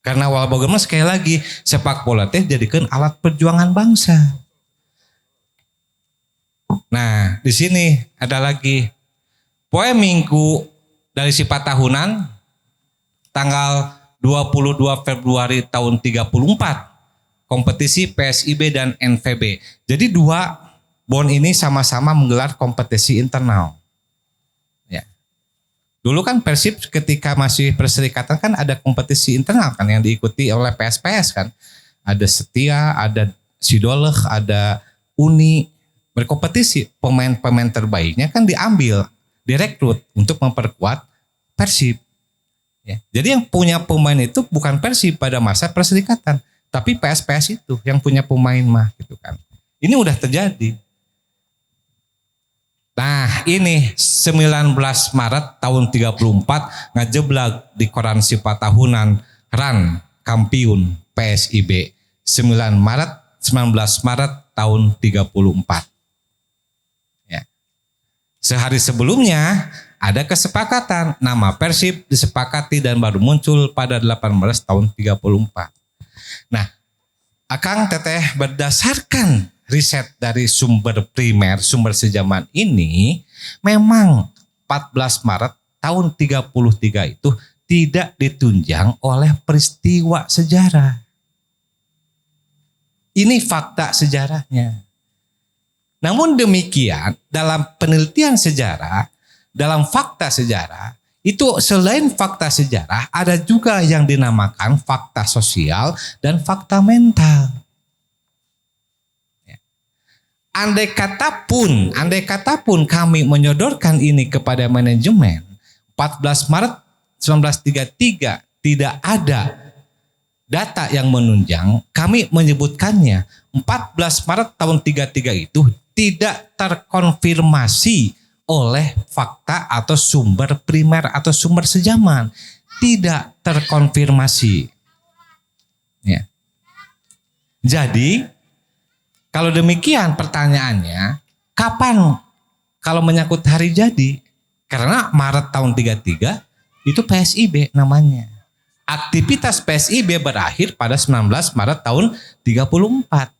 Karena walaupun sekali lagi sepak bola teh jadikan alat perjuangan bangsa. Nah, di sini ada lagi poe Minggu dari sifat tahunan tanggal 22 Februari tahun 34 kompetisi PSIB dan NVB. Jadi dua bon ini sama-sama menggelar kompetisi internal. Dulu kan Persib ketika masih perserikatan kan ada kompetisi internal kan yang diikuti oleh PSPS kan. Ada Setia, ada Sidoleh, ada Uni. Berkompetisi, pemain-pemain terbaiknya kan diambil, direkrut untuk memperkuat Persib. Ya. Jadi yang punya pemain itu bukan Persib pada masa perserikatan. Tapi PSPS itu yang punya pemain mah gitu kan. Ini udah terjadi. Nah ini 19 Maret tahun 34 ngajeblak di koran sifat tahunan RAN Kampiun PSIB 19 Maret tahun 34. Ya. Sehari sebelumnya ada kesepakatan nama Persib disepakati dan baru muncul pada 18 tahun 34. Nah Akang Teteh berdasarkan riset dari sumber primer, sumber sejaman ini, memang 14 Maret tahun 33 itu tidak ditunjang oleh peristiwa sejarah. Ini fakta sejarahnya. Namun demikian, dalam penelitian sejarah, dalam fakta sejarah, itu selain fakta sejarah, ada juga yang dinamakan fakta sosial dan fakta mental. Andai kata pun kami menyodorkan ini kepada manajemen 14 Maret 1933 tidak ada data yang menunjang, kami menyebutkannya 14 Maret tahun 33 itu tidak terkonfirmasi oleh fakta atau sumber primer atau sumber sejaman, tidak terkonfirmasi. Ya. Jadi kalau demikian pertanyaannya, kapan kalau menyangkut hari jadi? Karena Maret tahun 33 itu PSIB namanya. aktivitas PSIB berakhir pada 19 Maret tahun 34.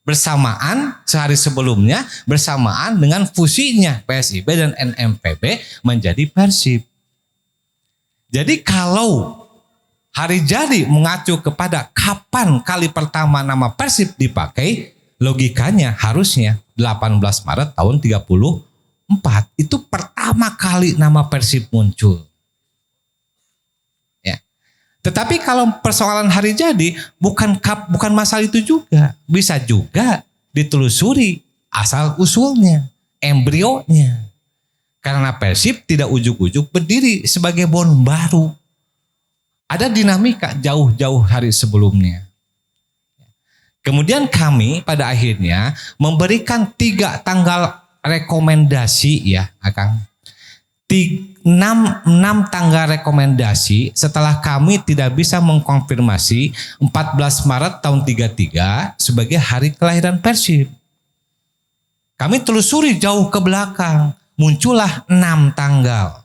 Bersamaan sehari sebelumnya bersamaan dengan fusinya PSIB dan NMPB menjadi Persib. Jadi kalau hari jadi mengacu kepada kapan kali pertama nama Persib dipakai, logikanya harusnya 18 Maret tahun 34 itu pertama kali nama Persib muncul. Tetapi kalau persoalan hari jadi bukan masalah itu juga. Bisa juga ditelusuri asal usulnya, embrionya. Karena Persib tidak ujuk-ujuk berdiri sebagai BON baru. Ada dinamika jauh-jauh hari sebelumnya. Kemudian kami pada akhirnya memberikan 3 tanggal rekomendasi ya Akang. 6 tanggal rekomendasi setelah kami tidak bisa mengkonfirmasi 14 Maret tahun 33 sebagai hari kelahiran Persib. Kami telusuri jauh ke belakang, muncullah 6 tanggal.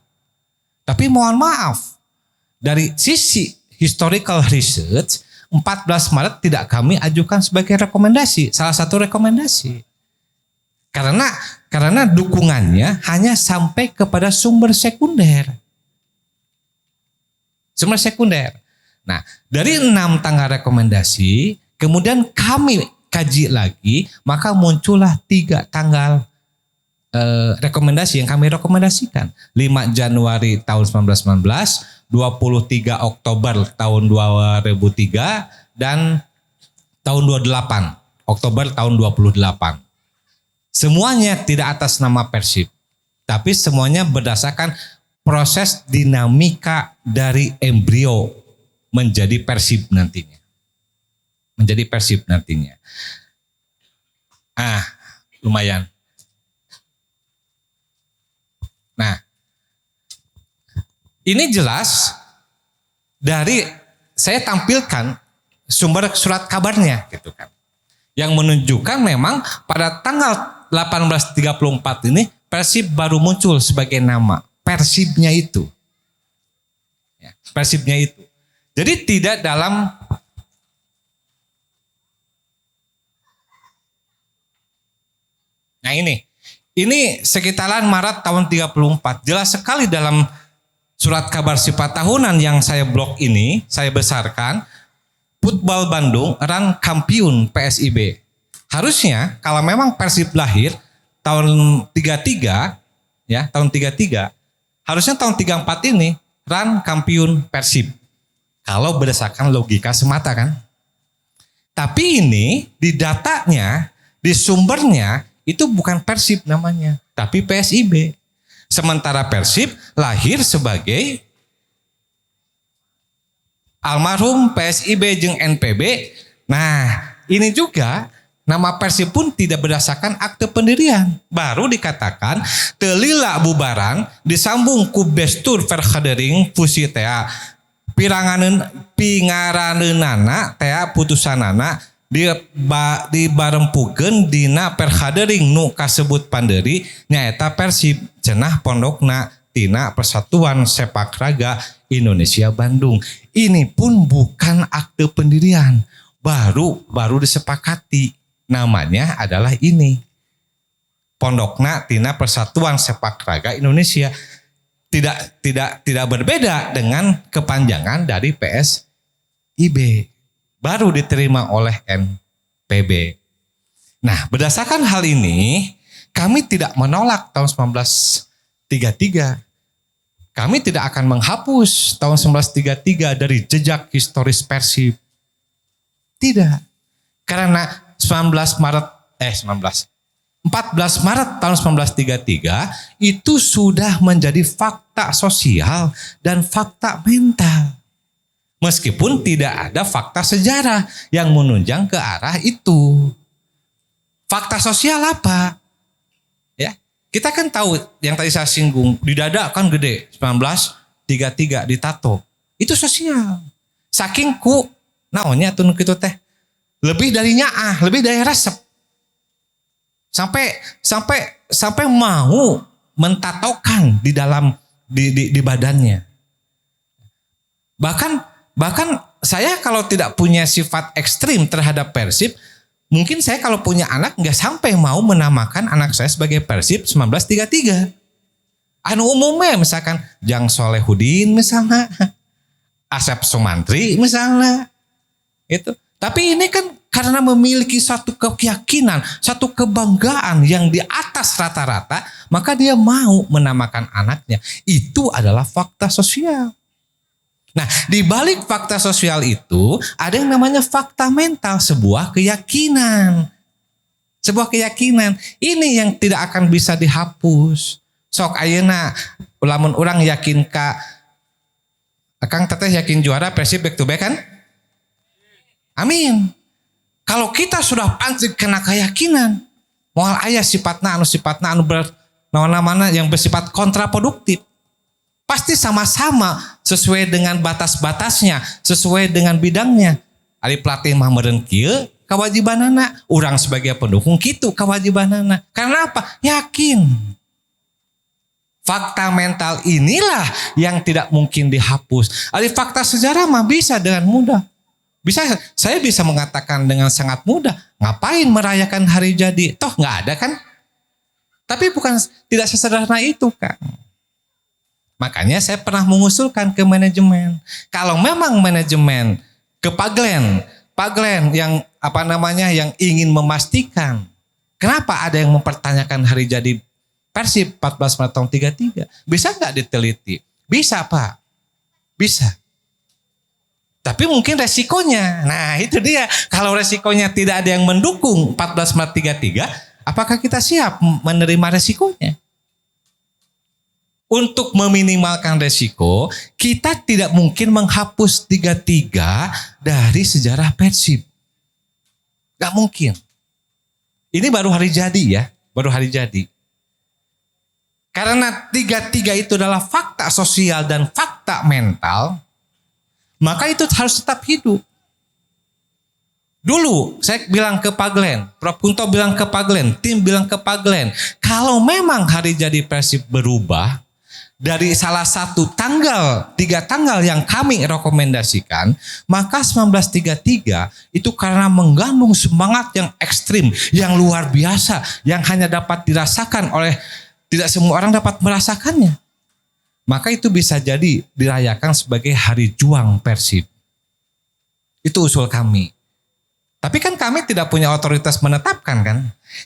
Tapi mohon maaf, dari sisi historical research, 14 Maret tidak kami ajukan sebagai rekomendasi, salah satu rekomendasi. Karena dukungannya hanya sampai kepada sumber sekunder. Sumber sekunder. Nah, dari 6 tanggal rekomendasi, kemudian kami kaji lagi, maka muncullah 3 tanggal rekomendasi yang kami rekomendasikan. 5 Januari tahun 1919, 23 Oktober tahun 2003, dan tahun 28, Oktober tahun 28. Semuanya tidak atas nama Persib, tapi semuanya berdasarkan proses dinamika dari embrio menjadi Persib nantinya. Menjadi Persib nantinya. Lumayan. Nah, ini jelas dari saya tampilkan sumber surat kabarnya gitu kan. Yang menunjukkan memang pada tanggal 1834 ini Persib baru muncul sebagai nama. Persibnya itu. Ya, Persibnya itu. Jadi tidak dalam Nah ini sekitaran Maret tahun 34. Jelas sekali dalam surat kabar sifat tahunan yang saya blok ini, saya besarkan, Football Bandung run kampiun PSIB. Harusnya kalau memang Persib lahir tahun 33, ya tahun 33, harusnya tahun 34 ini run kampiun Persib. Kalau berdasarkan logika semata kan. Tapi ini di datanya, di sumbernya itu bukan Persib namanya, tapi PSIB. Sementara Persib lahir sebagai almarhum PSIB jeung NPB. Nah, ini juga nama Persib pun tidak berdasarkan akte pendirian. Baru dikatakan telila bubaran disambung ku bestur vergadering fusi tea pingaraneunana tea putusanana dibarempukeun dina perhadering nu kasebut panderi nyaeta Persib cenah pondokna tina Persatuan Sepak Raga Indonesia Bandung. Ini pun bukan akte pendirian, baru disepakati. Namanya adalah ini. Pondokna tina Persatuan Sepak Raga Indonesia. Tidak berbeda dengan kepanjangan dari PSIB. Baru diterima oleh NPB. Nah, berdasarkan hal ini, kami tidak menolak tahun 1933. Kami tidak akan menghapus tahun 1933 dari jejak historis Persib. Tidak. Karena 14 Maret tahun 1933 itu sudah menjadi fakta sosial dan fakta mental. Meskipun tidak ada fakta sejarah yang menunjang ke arah itu. Fakta sosial apa? Ya, kita kan tahu yang tadi saya singgung, di dada kan gede, 1933 ditato. Itu sosial. Saking ku naonnya tun kitu teh. Lebih dari nyaah, lebih dari resep. Sampai mau mentatokan di dalam di badannya. Bahkan Bahkan saya kalau tidak punya sifat ekstrim terhadap Persib, mungkin saya kalau punya anak nggak sampai mau menamakan anak saya sebagai Persib 1933. Anu umumnya misalkan Jang Solehudin misalnya, Asep Sumantri misalnya. Itu. Tapi ini kan karena memiliki satu keyakinan, satu kebanggaan yang di atas rata-rata, maka dia mau menamakan anaknya. Itu adalah fakta sosial. Nah, di balik fakta sosial itu ada yang namanya fakta mental, sebuah keyakinan. Sebuah keyakinan. Ini yang tidak akan bisa dihapus. Sok ayeuna lamun urang yakin Akang teteh yakin juara Persib back to back kan? Amin. Kalau kita sudah pancing kena keyakinan, moal aya sifatna anu mana yang bersifat kontraproduktif. Pasti sama-sama sesuai dengan batas-batasnya, sesuai dengan bidangnya. Ari pelatih mah meureun kieu kawajibanana, urang sebagai pendukung kitu kawajibanana. Karena apa? Yakin. Fakta mental inilah yang tidak mungkin dihapus. Ari fakta sejarah mah bisa dengan mudah. Saya bisa mengatakan dengan sangat mudah, ngapain merayakan hari jadi? Toh nggak ada kan? Tapi bukan tidak sesederhana itu kan. Makanya saya pernah mengusulkan ke manajemen. Kalau memang manajemen ke Pak Glenn yang yang ingin memastikan kenapa ada yang mempertanyakan hari jadi Persib 14 Maret tahun 33. Bisa nggak diteliti? Bisa Pak. Bisa. Tapi mungkin resikonya. Nah itu dia. Kalau resikonya tidak ada yang mendukung 14 Maret 33, apakah kita siap menerima resikonya? Untuk meminimalkan resiko, kita tidak mungkin menghapus 33 dari sejarah Persib. Gak mungkin. Ini baru hari jadi ya. Baru hari jadi. Karena 33 itu adalah fakta sosial dan fakta mental, maka itu harus tetap hidup. Dulu saya bilang ke Pak Glenn, Prof. Kunto bilang ke Pak Glenn, tim bilang ke Pak Glenn, kalau memang hari jadi Persib berubah dari salah satu tanggal, 3 tanggal yang kami rekomendasikan, maka 1933 itu karena mengandung semangat yang ekstrim, yang luar biasa, yang hanya dapat dirasakan oleh, tidak semua orang dapat merasakannya. Maka itu bisa jadi dirayakan sebagai hari juang Persib. Itu usul kami. Tapi kan kami tidak punya otoritas menetapkan kan.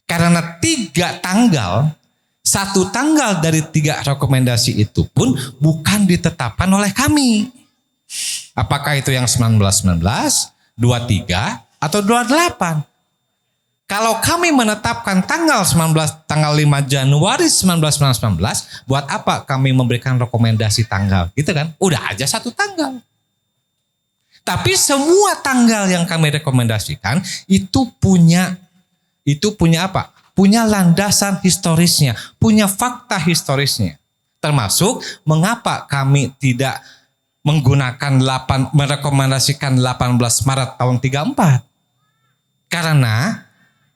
Karena 3 tanggal, 1 tanggal dari 3 rekomendasi itu pun bukan ditetapkan oleh kami. Apakah itu yang 1919, 23, atau 28? Kalau kami menetapkan tanggal 5 Januari 1919, buat apa kami memberikan rekomendasi tanggal? Gitu kan? Udah aja 1 tanggal. Tapi semua tanggal yang kami rekomendasikan itu punya apa? Punya landasan historisnya, punya fakta historisnya. Termasuk mengapa kami tidak merekomendasikan 18 Maret tahun 34. Karena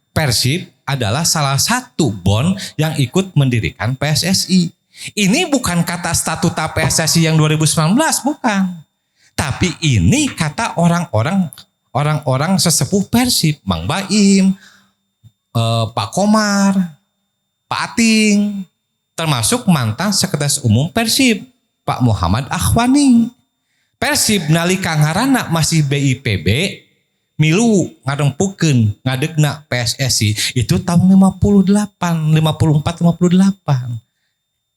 Persib adalah salah satu bond yang ikut mendirikan PSSI. Ini bukan kata statuta PSSI yang 2019, bukan. Tapi ini kata orang-orang sesepuh Persib, Mang Baim, Pak Komar, Pak Ating, termasuk mantan Sekretaris Umum Persib, Pak Muhammad Akhwani. Persib nalika ngaranna masih BIPB, milu ngadengpukeun ngadegna PSSI itu tahun 54, 58.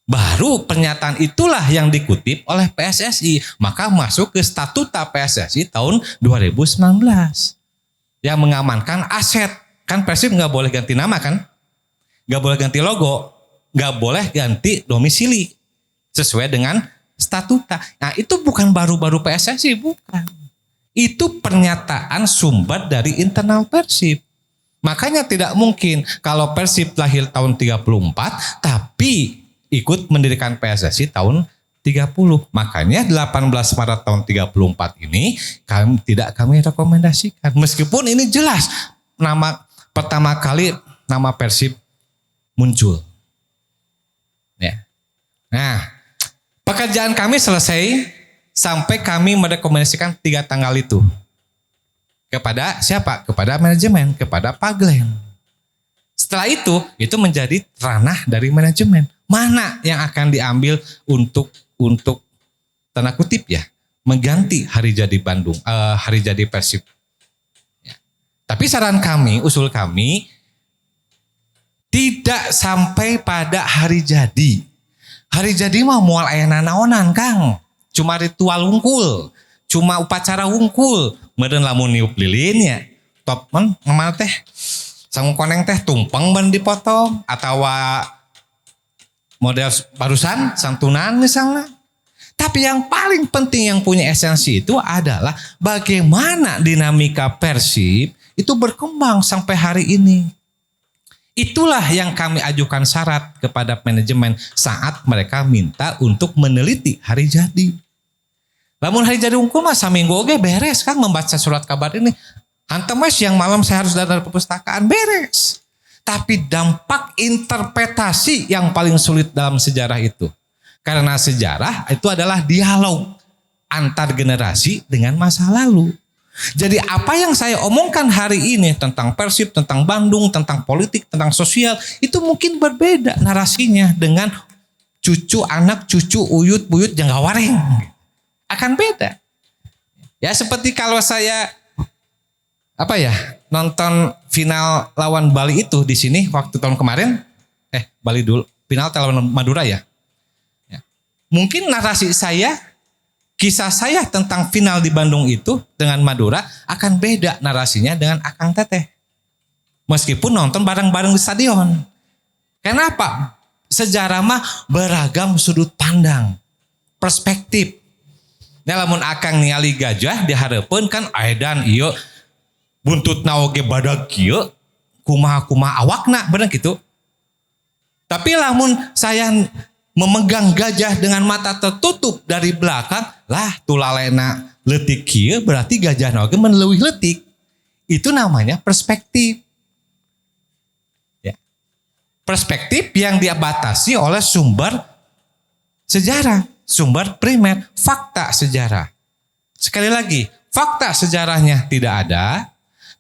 Baru pernyataan itulah yang dikutip oleh PSSI, maka masuk ke statuta PSSI tahun 2019 yang mengamankan aset. Kan Persib nggak boleh ganti nama kan, nggak boleh ganti logo, nggak boleh ganti domisili sesuai dengan statuta. Nah itu bukan baru-baru PSSI, bukan. Itu pernyataan sumber dari internal Persib. Makanya tidak mungkin kalau Persib lahir tahun 34 tapi ikut mendirikan PSSI tahun 30. Makanya 18 Maret tahun 34 ini kami rekomendasikan. Meskipun ini jelas pertama kali nama Persib muncul. Ya. Nah, pekerjaan kami selesai sampai kami merekomendasikan 3 tanggal itu. Kepada siapa? Kepada manajemen, kepada Pak Glenn. Setelah itu menjadi ranah dari manajemen. Mana yang akan diambil untuk tanda kutip ya, mengganti hari jadi Bandung, hari jadi Persib. Ya. Tapi saran kami, usul kami, tidak sampai pada hari jadi. Hari jadi mah moal aya nanaonan Kang. Cuma ritual wungkul, cuma upacara wungkul. Meureun lamun niup lilinnya, top man ngamana teh sangu koneng teh tumpeng ban dipotong atawa model barusan santunan misalnya. Tapi yang paling penting yang punya esensi itu adalah bagaimana dinamika Persib itu berkembang sampai hari ini. Itulah yang kami ajukan syarat kepada manajemen saat mereka minta untuk meneliti hari jadi. Lamun hari jadi unggul mah saminggu oge beres kan membaca surat kabar ini. Hantem yang malam saya harus datang ke perpustakaan beres. Tapi dampak interpretasi yang paling sulit dalam sejarah itu. Karena sejarah itu adalah dialog antar generasi dengan masa lalu. Jadi apa yang saya omongkan hari ini tentang Persib, tentang Bandung, tentang politik, tentang sosial, itu mungkin berbeda narasinya dengan cucu, anak, cucu, uyut, buyut, janggawareng. Akan beda. Ya seperti kalau saya nonton final lawan Bali itu di sini waktu tahun kemarin, Bali dulu, final lawan Madura ya. Mungkin narasi saya, kisah saya tentang final di Bandung itu dengan Madura akan beda narasinya dengan Akang Teteh. Meskipun nonton bareng-bareng di stadion. Kenapa? Sejarah mah beragam sudut pandang, perspektif. Nah lamun Akang ningali gajah dihareupeun kan edan ieu buntutna oge badag kieu kumaha-kumaha awakna bener gitu. Tapi lamun saya memegang gajah dengan mata tertutup dari belakang, lah tulalena leutik kieu berarti gajahna oge menleuwih leutik. Itu namanya perspektif. Ya. Perspektif yang dibatasi oleh sumber sejarah, sumber primer, fakta sejarah. Sekali lagi, fakta sejarahnya tidak ada,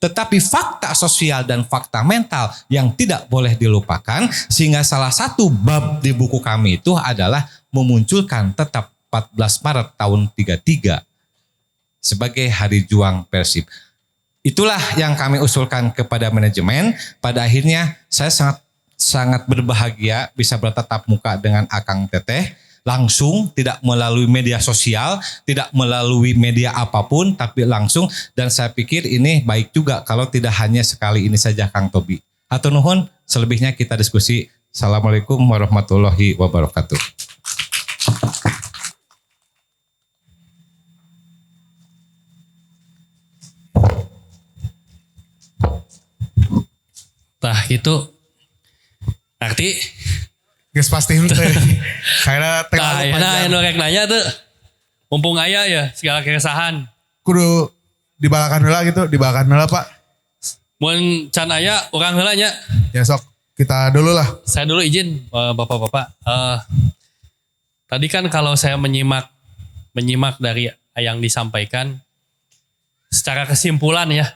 tetapi fakta sosial dan fakta mental yang tidak boleh dilupakan, sehingga salah satu bab di buku kami itu adalah memunculkan tetap 14 Maret tahun 33 sebagai Hari Juang Persib. Itulah yang kami usulkan kepada manajemen. Pada akhirnya saya sangat berbahagia bisa bertatap muka dengan Akang Teteh langsung, tidak melalui media sosial, tidak melalui media apapun, tapi langsung. Dan saya pikir ini baik juga kalau tidak hanya sekali ini saja Kang Tobi. Hatur nuhun, selebihnya kita diskusi. Assalamualaikum warahmatullahi wabarakatuh. Tah gitu. Arti Geus pasti henteu. Karena tah ayeuna anu rek nanya tuh. Mumpung aya ya segala keresahan. kudu dibalakan heula gitu, dibalakan heula Pak. Mun can aya urang heula nya. Ya sok kita dulu lah. Saya dulu izin Bapak-bapak. Tadi kan kalau saya menyimak dari yang disampaikan secara kesimpulan ya,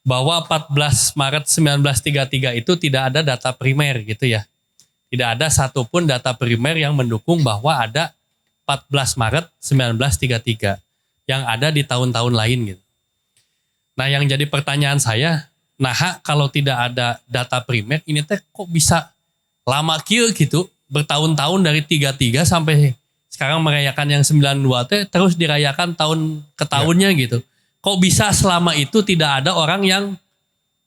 bahwa 14 Maret 1933 itu tidak ada data primer gitu ya. Tidak ada satupun data primer yang mendukung bahwa ada 14 Maret 1933 yang ada di tahun-tahun lain gitu. Nah yang jadi pertanyaan saya, kalau tidak ada data primer ini teh kok bisa lama kieu gitu, bertahun-tahun dari 33 sampai sekarang merayakan yang 92 teh terus dirayakan tahun ke tahunnya gitu. Kok bisa selama itu tidak ada orang yang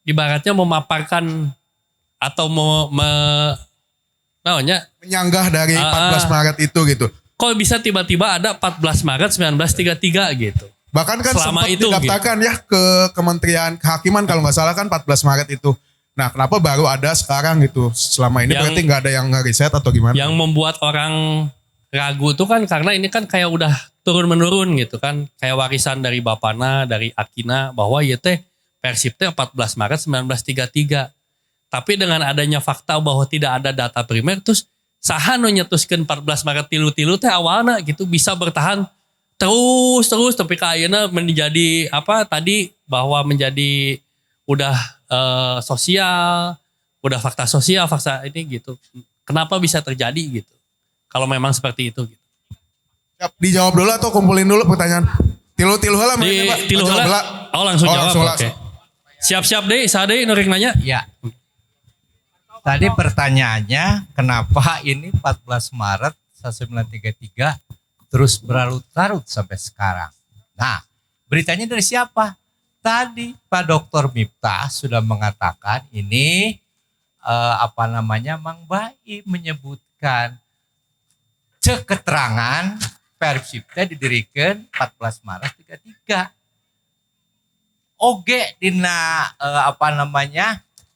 ibaratnya memaparkan atau Menyanggah dari 14 Maret itu gitu. Kok bisa tiba-tiba ada 14 Maret 1933 gitu. Bahkan kan selama sempat itu didaftarkan gitu. ya ke Kementerian Kehakiman kalau nggak salah kan 14 Maret itu. Nah kenapa baru ada sekarang gitu? Selama ini berarti nggak ada yang ngeriset atau gimana? Yang membuat orang ragu tuh kan karena ini kan kayak udah turun-menurun gitu kan. Kayak warisan dari Bapana, dari Akina bahwa ya teh Persib teh 14 Maret 1933. Tapi dengan adanya fakta bahwa tidak ada data primer terus saha nu nyetuskeun 14 Maret tilu-tilu teh awalna gitu bisa bertahan terus tapi kayaknya menjadi apa tadi bahwa menjadi udah sosial, udah fakta sosial, fakta ini gitu. Kenapa bisa terjadi gitu? Kalau memang seperti itu gitu. Siap, dijawab dulu atau kumpulin dulu pertanyaan? Tilu heula Di Pak. tilu Jawab heula. Oh langsung jawab. langsung, Oke. Siap-siap deh, Sade nurik nanya. Ya. Tadi pertanyaannya kenapa ini 14 Maret 1933 terus berlarut-larut sampai sekarang. Nah, beritanya dari siapa? Tadi Pak Dr. Miftah sudah mengatakan ini Mang Baim menyebutkan cek keterangan Persipnya didirikan 14 Maret 33. Oge dina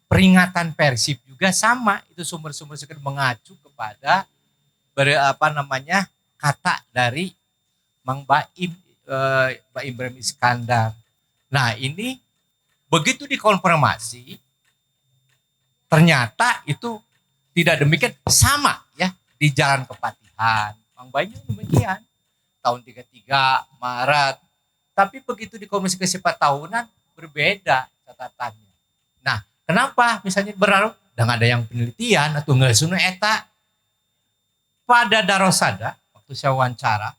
peringatan Persib juga sama, itu sumber-sumber sekedar mengacu kepada kata dari Mang Baim, Pak Ibrahim Iskandar. Nah ini begitu dikonfirmasi ternyata itu tidak demikian, sama ya di Jalan Kepatihan Mang Baim demikian tahun 33 Maret. Tapi begitu di komisi ke-4 tahunan berbeda catatannya. Nah, kenapa misalnya berlarut? Dan ada yang penelitian atau nggak sunu eta. Pada Darosada, waktu saya wawancara,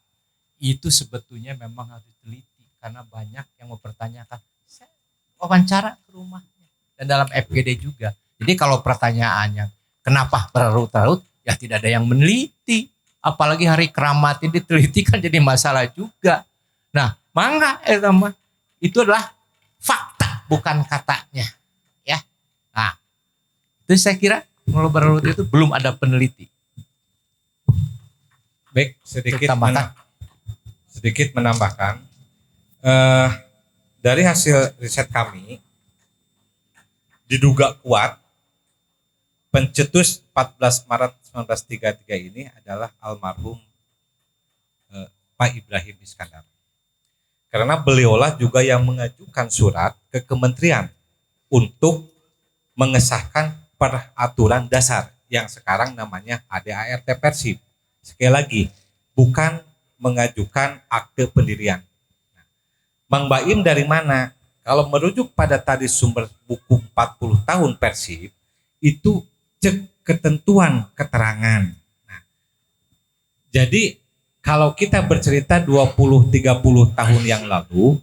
itu sebetulnya memang harus diteliti. Karena banyak yang mempertanyakan, saya wawancara ke rumahnya. Dan dalam FGD juga. Jadi kalau pertanyaannya, kenapa berlarut-larut? Ya tidak ada yang meneliti. Apalagi hari keramat ini diteliti kan jadi masalah juga. Nah, mangga itu adalah fakta bukan katanya, ya. Nah, itu saya kira kalau berlarut itu belum ada peneliti. Baik, sedikit menambahkan dari hasil riset kami diduga kuat pencetus 14 Maret 1933 ini adalah almarhum Pak Ibrahim Iskandar. Karena beliaulah juga yang mengajukan surat ke kementerian untuk mengesahkan peraturan dasar yang sekarang namanya ADART Persib. Sekali lagi, bukan mengajukan akte pendirian. Nah, Mang Baim dari mana? Kalau merujuk pada tadi sumber buku 40 tahun Persib, itu cek ketentuan keterangan. Nah, jadi kalau kita bercerita 20-30 tahun yang lalu,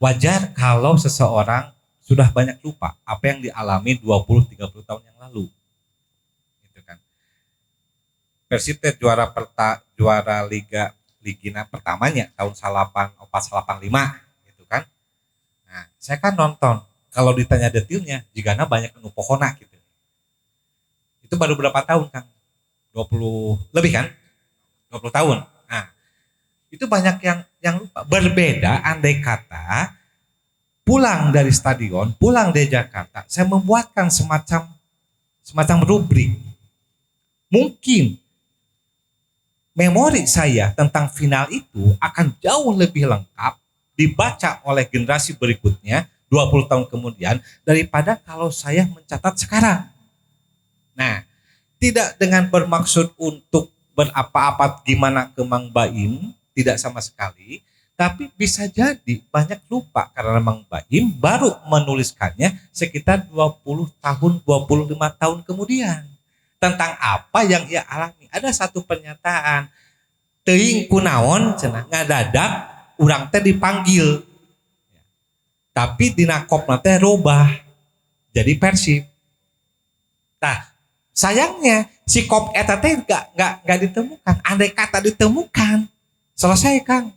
wajar kalau seseorang sudah banyak lupa apa yang dialami 20-30 tahun yang lalu. Gitu kan. Persib juara Ligina pertamanya tahun 84-85 gitu kan. Nah, saya kan nonton, kalau ditanya detailnya, jigana banyak anu pohona gitu. Itu baru berapa tahun Kang? 20 lebih kan? 20 tahun. Nah, itu banyak yang lupa. Berbeda andai kata pulang dari stadion, pulang dari Jakarta, saya membuatkan semacam rubrik. Mungkin memori saya tentang final itu akan jauh lebih lengkap dibaca oleh generasi berikutnya 20 tahun kemudian daripada kalau saya mencatat sekarang. Nah, tidak dengan bermaksud untuk berapa-apa gimana ke Mang Baim, tidak sama sekali, tapi bisa jadi banyak lupa karena Mang Baim baru menuliskannya sekitar 20 tahun, 25 tahun kemudian. Tentang apa yang ia alami. Ada satu pernyataan, teuing kunaon cenah ngadadak urang teh dipanggil. Tapi dina kopna teh robah jadi Persib. Nah, sayangnya si kop eta teh enggak ditemukan. Andai kata ditemukan, selesai Kang.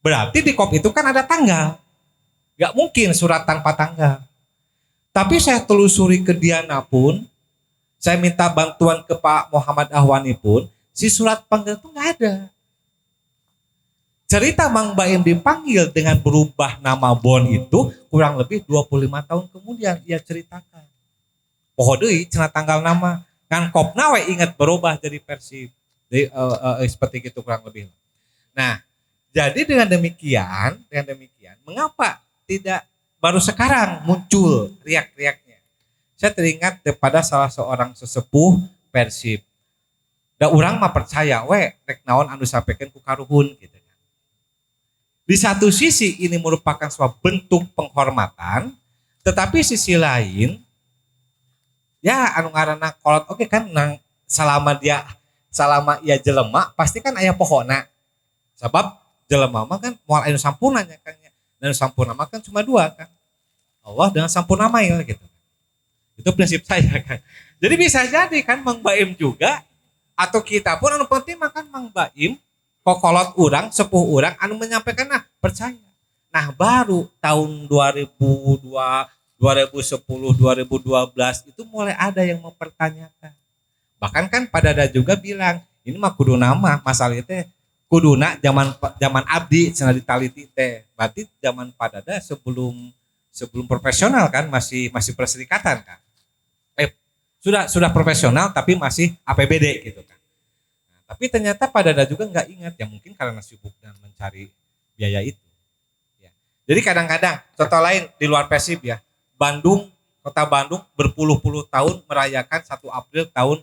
Berarti di kop itu kan ada tanggal. Enggak mungkin surat tanpa tanggal. Tapi saya telusuri ke Diana pun, saya minta bantuan ke Pak Muhammad Ahwani pun, si surat panggil itu enggak ada. Cerita Mang Baim dipanggil dengan berubah nama Bon itu kurang lebih 25 tahun kemudian ia ceritakan. Poho deui cenah tanggal nama ngan kopna we ingat berubah jadi Persib. Jadi, seperti itu kurang lebih. Nah, jadi dengan demikian, mengapa tidak baru sekarang muncul riak-riaknya? Saya teringat kepada salah seorang sesepuh Persib. Da urang mah percaya we rek naon anu sampikeun ku karuhun gitu kan. Di satu sisi ini merupakan sebuah bentuk penghormatan, tetapi sisi lain ya anu ngaranna kolot oke kan nang selama ia jelema pasti kan aya pohona. Sebab jelema mah kan moal anu sampurna nya kan. Dan sampurna mah kan cuma dua kan. Allah dengan sampurna mah gitu. Itu prinsip saya kan. Jadi bisa jadi kan Mang Baim juga atau kita pun anu penting makan Mang Baim kokolot urang, sepuh urang anu menyampaikan nah percaya. Nah baru tahun 2010, 2012 itu mulai ada yang mempertanyakan. Bahkan kan Padada juga bilang, ini mah kudu nama masalah itu kuduna zaman abdi cenah ditaliti teh. Berarti zaman Padada sebelum profesional kan masih perserikatan kan. Sudah profesional tapi masih APBD gitu kan. Tapi ternyata Padada juga nggak ingat ya mungkin karena sibuk dan mencari biaya itu. Ya. Jadi kadang-kadang contoh lain di luar Persib ya, Kota Bandung berpuluh-puluh tahun merayakan 1 April tahun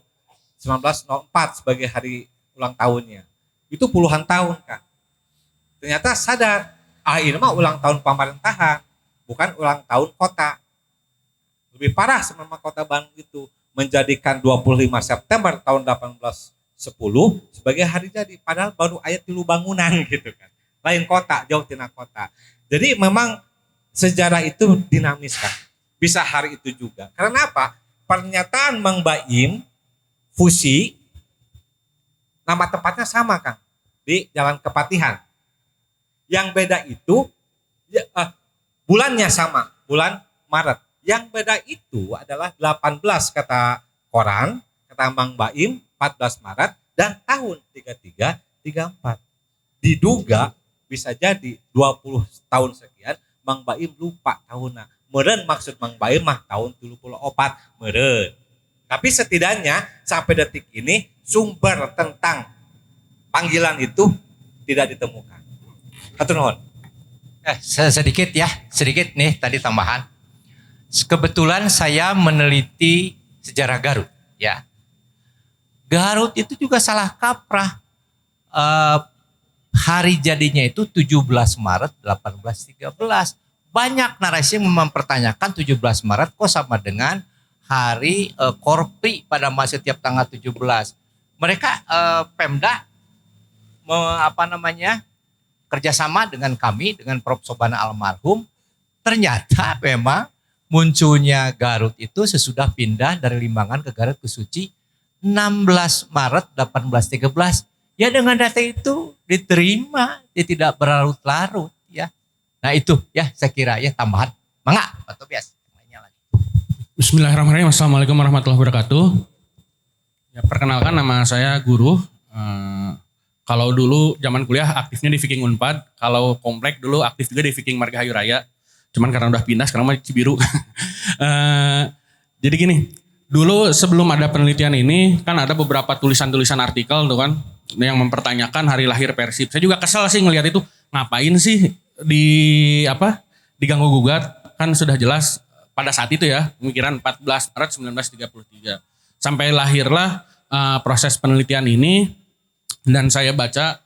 1904 sebagai hari ulang tahunnya. Itu puluhan tahun kan. Ternyata sadar, ini mah ulang tahun pemerintahan, bukan ulang tahun kota. Lebih parah sama Kota Bandung itu menjadikan 25 September tahun 1810 sebagai hari jadi padahal baru ayat 3 bangunan gitu kan. Lain kota, jauh tina kota. Jadi memang sejarah itu dinamis kan. Bisa hari itu juga. Karena apa? Pernyataan Mang Baim fusi nama tempatnya sama kan di Jalan Kepatihan. Yang beda itu bulannya sama, bulan Maret. Yang beda itu adalah 18 kata koran, kata Mang Baim 14 Maret dan tahun 33 34. Diduga bisa jadi 20 tahun sekian Mang Baim lupa tahunnya. Meureun maksud Mang Baim mah tahun 34 meureun. Tapi setidaknya sampai detik ini sumber tentang panggilan itu tidak ditemukan. Hatur nuhun. Sedikit nih tadi tambahan. Kebetulan saya meneliti sejarah Garut, ya. Garut itu juga salah kaprah. Hari jadinya itu 17 Maret 1813. Banyak narasi yang mempertanyakan 17 Maret kok sama dengan hari Korpri pada setiap tanggal 17. Mereka Pemda kerjasama dengan kami, dengan Prof. Sobana almarhum. Ternyata memang munculnya Garut itu sesudah pindah dari Limbangan ke Garut ke Suci 16 Maret 1813. Ya dengan data itu diterima, dia tidak berlarut-larut ya. Nah itu ya saya kira ya tambahan. Mangga Pak Tobias. Bismillahirrahmanirrahim. Assalamualaikum warahmatullahi wabarakatuh. Ya, perkenalkan nama saya Guru. Kalau dulu zaman kuliah aktifnya di Viking Unpad. Kalau komplek dulu aktif juga di Viking Margahayu Raya. Cuman karena udah pindah sekarang mah Cibiru. Jadi gini, dulu sebelum ada penelitian ini kan ada beberapa tulisan-tulisan artikel tuh kan yang mempertanyakan hari lahir Persib. Saya juga kesel sih ngelihat itu, ngapain sih diganggu gugat, kan sudah jelas pada saat itu ya, pemikiran 14 Maret 1933. Sampai lahirlah proses penelitian ini dan saya baca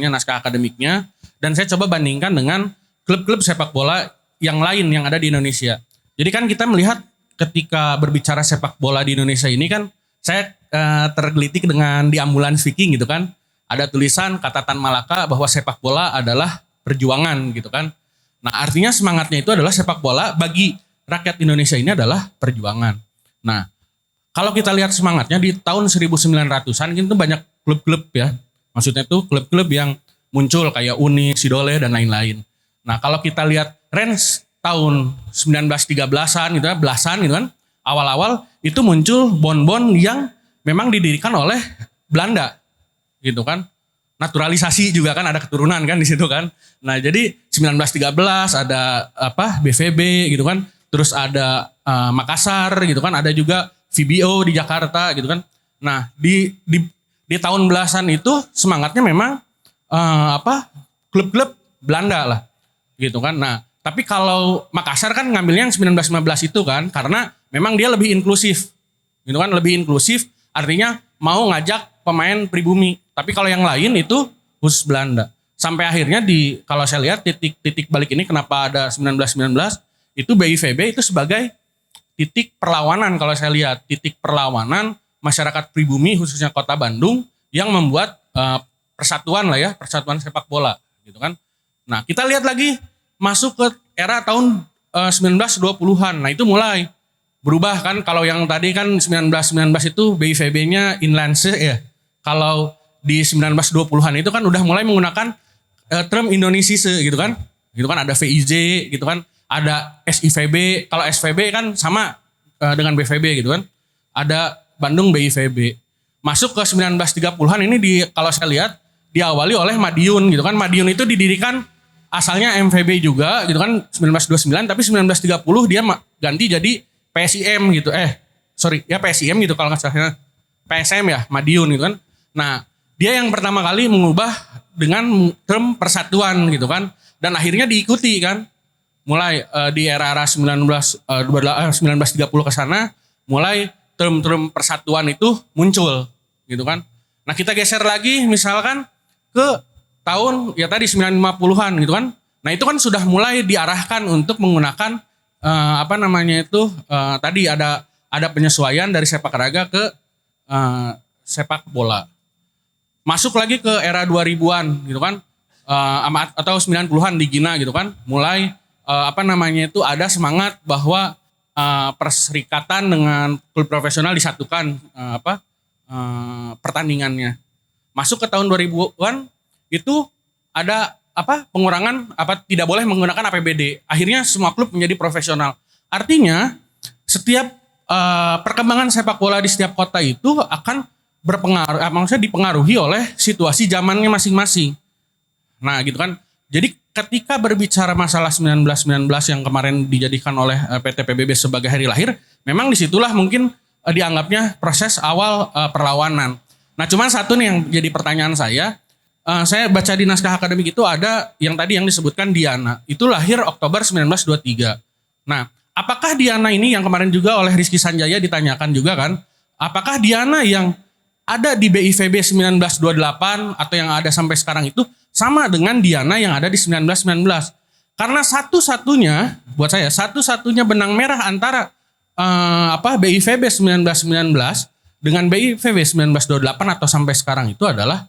naskah akademiknya dan saya coba bandingkan dengan klub-klub sepak bola yang lain yang ada di Indonesia. Jadi kan kita melihat ketika berbicara sepak bola di Indonesia ini kan saya tergelitik dengan di Ambulans Viking gitu kan. Ada tulisan kata Tan Malaka bahwa sepak bola adalah perjuangan gitu kan. Nah artinya semangatnya itu adalah sepak bola bagi rakyat Indonesia ini adalah perjuangan. Nah kalau kita lihat semangatnya di tahun 1900-an itu banyak klub-klub ya. Maksudnya itu klub-klub yang muncul kayak Uni, Sidole dan lain-lain. Nah kalau kita lihat range tahun 1913-an gitu ya, belasan gitu kan. Awal-awal itu muncul bon-bon yang memang didirikan oleh Belanda gitu kan. Naturalisasi juga kan ada keturunan kan di situ kan. Nah jadi 1913 ada BVB gitu kan. Terus ada Makassar gitu kan. Ada juga VBO di Jakarta gitu kan. Nah di tahun belasan itu semangatnya memang klub-klub Belanda lah gitu kan. Nah tapi kalau Makassar kan ngambilnya yang 1915 itu kan karena memang dia lebih inklusif gitu kan, lebih inklusif artinya mau ngajak pemain pribumi. Tapi kalau yang lain itu khusus Belanda. Sampai akhirnya kalau saya lihat titik balik ini kenapa ada 1919 itu BIVB itu sebagai titik perlawanan kalau saya lihat. Titik perlawanan masyarakat pribumi khususnya Kota Bandung yang membuat persatuan lah ya, persatuan sepak bola gitu kan. Nah kita lihat lagi masuk ke era tahun 1920-an. Nah itu mulai berubah kan. Kalau yang tadi kan 1919 itu BIVB-nya inlandse ya. Kalau di 1920-an itu kan udah mulai menggunakan term Indonesia gitu kan. Gitu kan ada VIJ gitu kan. Ada SIVB. Kalau SVB kan sama dengan BVB gitu kan. Ada Bandung BIVB. Masuk ke 1930-an ini kalau saya lihat diawali oleh Madiun gitu kan. Madiun itu didirikan asalnya MVB juga gitu kan 1929 tapi 1930 dia ganti jadi PSIM gitu. PSIM gitu kalau nggak salah. PSM ya, Madiun gitu kan. Nah, dia yang pertama kali mengubah dengan term persatuan gitu kan. Dan akhirnya diikuti kan. Mulai di era-era 1930 ke sana mulai term-term persatuan itu muncul gitu kan. Nah, kita geser lagi misalkan ke tahun ya tadi 1950-an gitu kan. Nah, itu kan sudah mulai diarahkan untuk menggunakan tadi ada penyesuaian dari sepak raga ke sepak bola. Masuk lagi ke era 2000-an gitu kan. Atau 90-an di Gina gitu kan. Mulai ada semangat bahwa perserikatan dengan klub profesional disatukan pertandingannya. Masuk ke tahun 2000-an itu ada pengurangan tidak boleh menggunakan APBD. Akhirnya semua klub menjadi profesional. Artinya setiap perkembangan sepak bola di setiap kota itu akan dipengaruhi oleh situasi zamannya masing-masing. Nah, gitu kan. Jadi ketika berbicara masalah 1919 yang kemarin dijadikan oleh PT PBB sebagai hari lahir, memang disitulah mungkin dianggapnya proses awal perlawanan. Nah, cuman satu nih yang jadi pertanyaan saya baca di naskah akademik itu ada yang tadi yang disebutkan Diana. Itu lahir Oktober 1923. Nah, apakah Diana ini yang kemarin juga oleh Rizky Sanjaya ditanyakan juga kan, apakah Diana yang ada di BIVB 1928 atau yang ada sampai sekarang itu sama dengan Diana yang ada di 1919? Karena satu-satunya benang merah antara BIVB 1919 dengan BIVB 1928 atau sampai sekarang itu adalah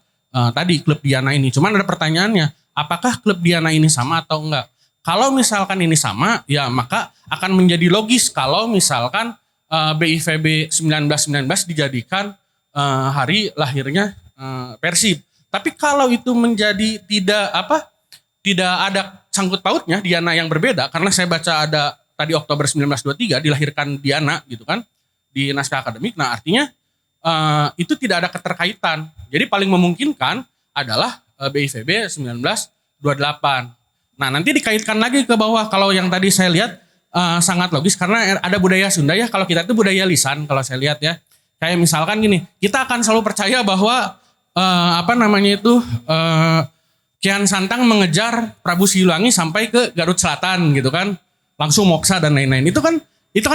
tadi klub Diana ini. Cuman ada pertanyaannya, apakah klub Diana ini sama atau enggak? Kalau misalkan ini sama, ya maka akan menjadi logis kalau misalkan BIVB 1919 dijadikan hari lahirnya Persib. Tapi kalau itu menjadi tidak ada sangkut pautnya Diana yang berbeda, karena saya baca ada tadi Oktober 1923 dilahirkan Diana gitu kan di naskah akademik. Nah, artinya itu tidak ada keterkaitan. Jadi paling memungkinkan adalah BIVB 1928. Nah, nanti dikaitkan lagi ke bawah. Kalau yang tadi saya lihat sangat logis karena ada budaya Sunda ya. Kalau kita itu budaya lisan kalau saya lihat ya. Kayak misalkan gini, kita akan selalu percaya bahwa Kian Santang mengejar Prabu Siliwangi sampai ke Garut Selatan gitu kan. Langsung moksa dan lain-lain. Itu kan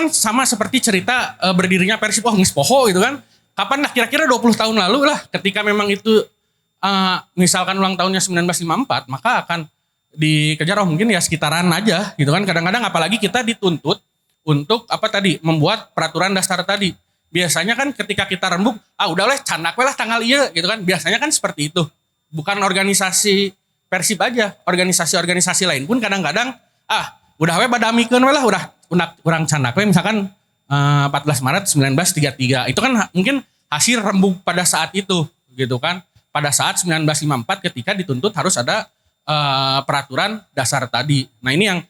sama seperti cerita berdirinya Persib geus poho gitu kan. Kapan lah kira-kira 20 tahun lalu lah ketika memang itu misalkan ulang tahunnya 1954 maka akan dikejar mungkin ya sekitaran aja gitu kan. Kadang-kadang apalagi kita dituntut untuk membuat peraturan dasar tadi. Biasanya kan ketika kita rembuk, udah candak lah tanggal iya gitu kan. Biasanya kan seperti itu. Bukan organisasi Persib aja, organisasi-organisasi lain pun kadang-kadang udah badamikeun lah urang candak misalkan 14 Maret 1933. Itu kan mungkin hasil rembuk pada saat itu gitu kan. Pada saat 1954 ketika dituntut harus ada peraturan dasar tadi. Nah, ini yang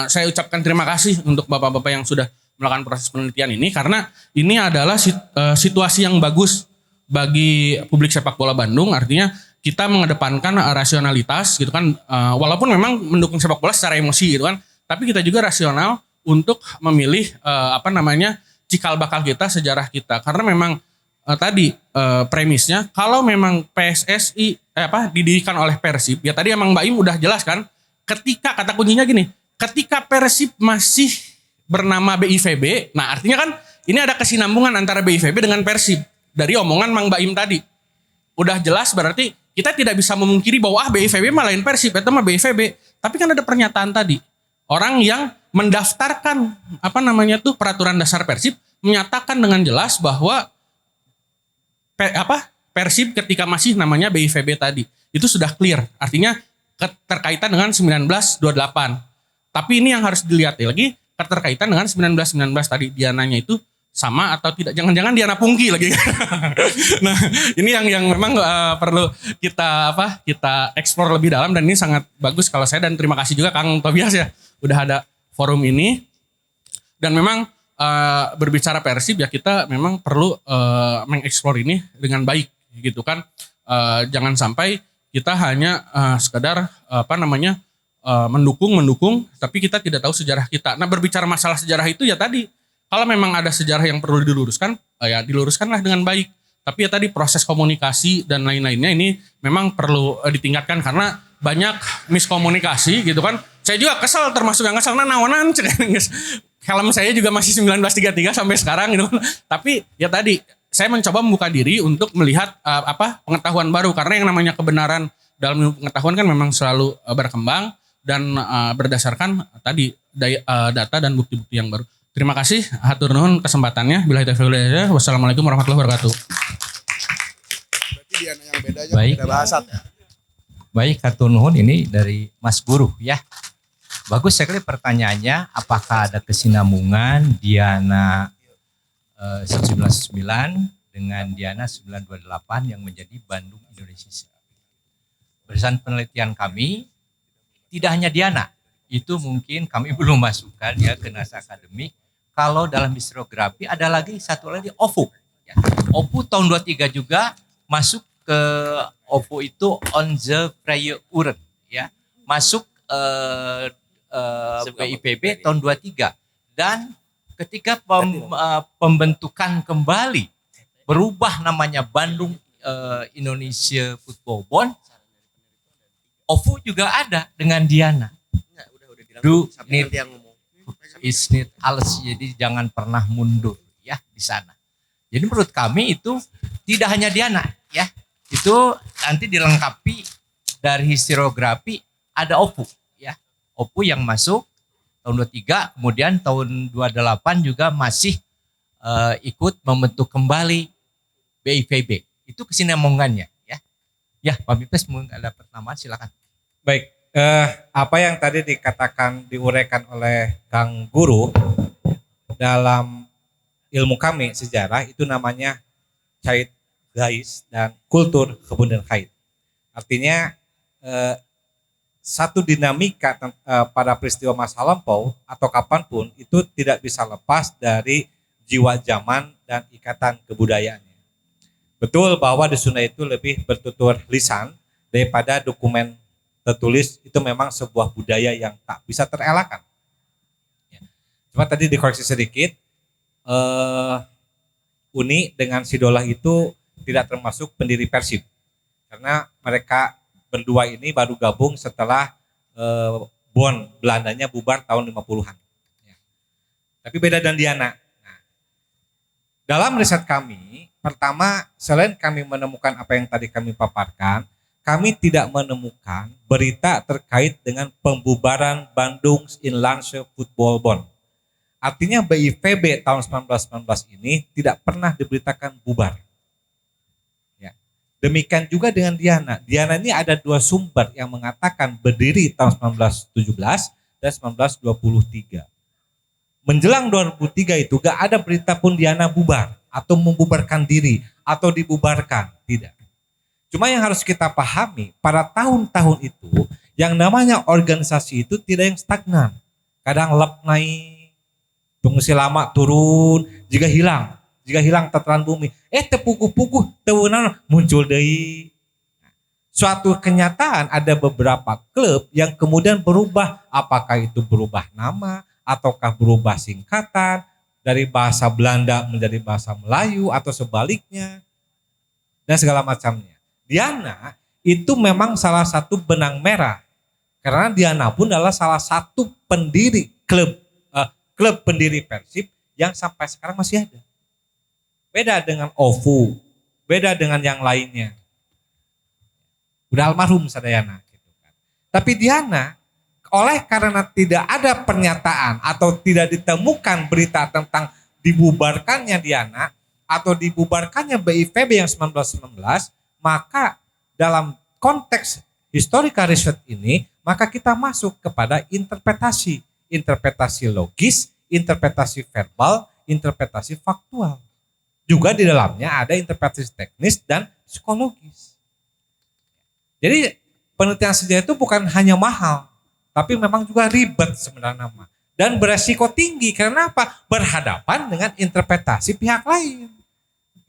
saya ucapkan terima kasih untuk bapak-bapak yang sudah melakukan proses penelitian ini karena ini adalah situasi yang bagus bagi publik sepak bola Bandung. Artinya kita mengedepankan rasionalitas gitu kan, walaupun memang mendukung sepak bola secara emosi gitu kan, tapi kita juga rasional untuk memilih cikal bakal kita, sejarah kita. Karena memang premisnya kalau memang PSSI didirikan oleh Persib, ya tadi emang Mbak Im udah jelas kan, ketika kata kuncinya gini, ketika Persib masih bernama BIVB, nah artinya kan ini ada kesinambungan antara BIVB dengan Persib dari omongan Mang Baim tadi. udah jelas berarti kita tidak bisa memungkiri bahwa BIVB mah lain Persib, itu mah BIVB. Tapi kan ada pernyataan tadi. Orang yang mendaftarkan peraturan dasar Persib menyatakan dengan jelas bahwa Persib ketika masih namanya BIVB tadi itu sudah clear. Artinya keterkaitan dengan 1928. Tapi ini yang harus dilihat lagi keterkaitan dengan 1919 tadi Diananya itu sama atau tidak. Jangan-jangan Diana Pungki lagi. Nah, ini yang memang perlu kita eksplor lebih dalam dan ini sangat bagus kalau saya dan terima kasih juga Kang Tobias ya udah ada forum ini. Dan memang berbicara Persib ya kita memang perlu mengeksplor ini dengan baik gitu kan. Jangan sampai kita hanya sekedar mendukung tapi kita tidak tahu sejarah kita. Nah, berbicara masalah sejarah itu ya tadi kalau memang ada sejarah yang perlu diluruskan ya diluruskanlah dengan baik. Tapi ya tadi proses komunikasi dan lain-lainnya ini memang perlu ditingkatkan karena banyak miskomunikasi gitu kan. Saya juga kesel termasuk yang kesel nawanan helm saya juga masih 1933 sampai sekarang gitu kan. Tapi ya tadi saya mencoba membuka diri untuk melihat pengetahuan baru karena yang namanya kebenaran dalam ilmu pengetahuan kan memang selalu berkembang dan berdasarkan tadi data dan bukti-bukti yang baru. Terima kasih hatur nuhun kesempatannya. Billahi taufiq wal hidayah. Wassalamualaikum warahmatullahi wabarakatuh. Berarti dia yang bedanya Baik. beda bahasa. Baik, hatur nuhun ini dari Mas Guru ya. Bagus sekali pertanyaannya, apakah ada kesinambungan Diana 199 dengan Diana 928 yang menjadi Bandung Indonesia. Berdasarkan penelitian kami, tidak hanya Diana, itu mungkin kami belum masukkan ya ke naskah akademik. Kalau dalam historiografi ada lagi satu lagi OVU. Ya. OVU tahun 23 juga masuk ke OVU itu on the prior urn ya. Masuk BIPB tahun 23 dan ketika pembentukan kembali berubah namanya Bandung Indonesia Football Bond, OVU juga ada dengan Diana. Need alles, jadi jangan pernah mundur ya di sana. Jadi menurut kami itu tidak hanya Diana ya, itu nanti dilengkapi dari historiografi ada OVU ya, OVU yang masuk tahun 23, kemudian tahun 28 juga masih ikut membentuk kembali BIVB. Itu kesinambungannya ya. Ya, Pak Bipes mungkin ada pertanyaan, silakan. Baik, apa yang tadi diuraikan oleh Kang Guru dalam ilmu kami sejarah itu namanya Zeitgeist dan kultur kebudayaan kait. Artinya satu dinamika pada peristiwa masa lampau atau kapanpun itu tidak bisa lepas dari jiwa zaman dan ikatan kebudayaannya. Betul bahwa di Sunda itu lebih bertutur lisan daripada dokumen tertulis, itu memang sebuah budaya yang tak bisa terelakkan. Cuma tadi dikoreksi sedikit, Uni dengan Sidolah itu tidak termasuk pendiri Persib. Karena mereka berdua ini baru gabung setelah Bon Belandanya bubar tahun 50-an. Ya. Tapi beda dengan Diana. Nah, dalam riset kami, pertama selain kami menemukan apa yang tadi kami paparkan, kami tidak menemukan berita terkait dengan pembubaran Bandung Inlandse Football Bond. Artinya BIVB tahun 1919 ini tidak pernah diberitakan bubar. Ya. Demikian juga dengan Diana. Diana ini ada dua sumber yang mengatakan berdiri tahun 1917 dan 1923. Menjelang 2003 itu gak ada berita pun Diana bubar atau membubarkan diri atau dibubarkan. Tidak. Cuma yang harus kita pahami, pada tahun-tahun itu, yang namanya organisasi itu tidak yang stagnan. Kadang lep naik, pengungsi lama turun, jika hilang tataran bumi. Tepuku-puku, tewenan muncul deui. Suatu kenyataan ada beberapa klub yang kemudian berubah, apakah itu berubah nama, ataukah berubah singkatan, dari bahasa Belanda menjadi bahasa Melayu, atau sebaliknya, dan segala macamnya. Diana itu memang salah satu benang merah karena Diana pun adalah salah satu pendiri klub pendiri Persib yang sampai sekarang masih ada. Beda dengan OVU, beda dengan yang lainnya. Udah almarhum sadayana gitu kan. Tapi Diana oleh karena tidak ada pernyataan atau tidak ditemukan berita tentang dibubarkannya Diana atau dibubarkannya BIPB yang 1919, maka dalam konteks historical research ini, maka kita masuk kepada interpretasi. Interpretasi logis, interpretasi verbal, interpretasi faktual. Juga di dalamnya ada interpretasi teknis dan psikologis. Jadi penelitian sejarah itu bukan hanya mahal, tapi memang juga ribet sebenarnya nama. Dan beresiko tinggi, karena apa? Berhadapan dengan interpretasi pihak lain.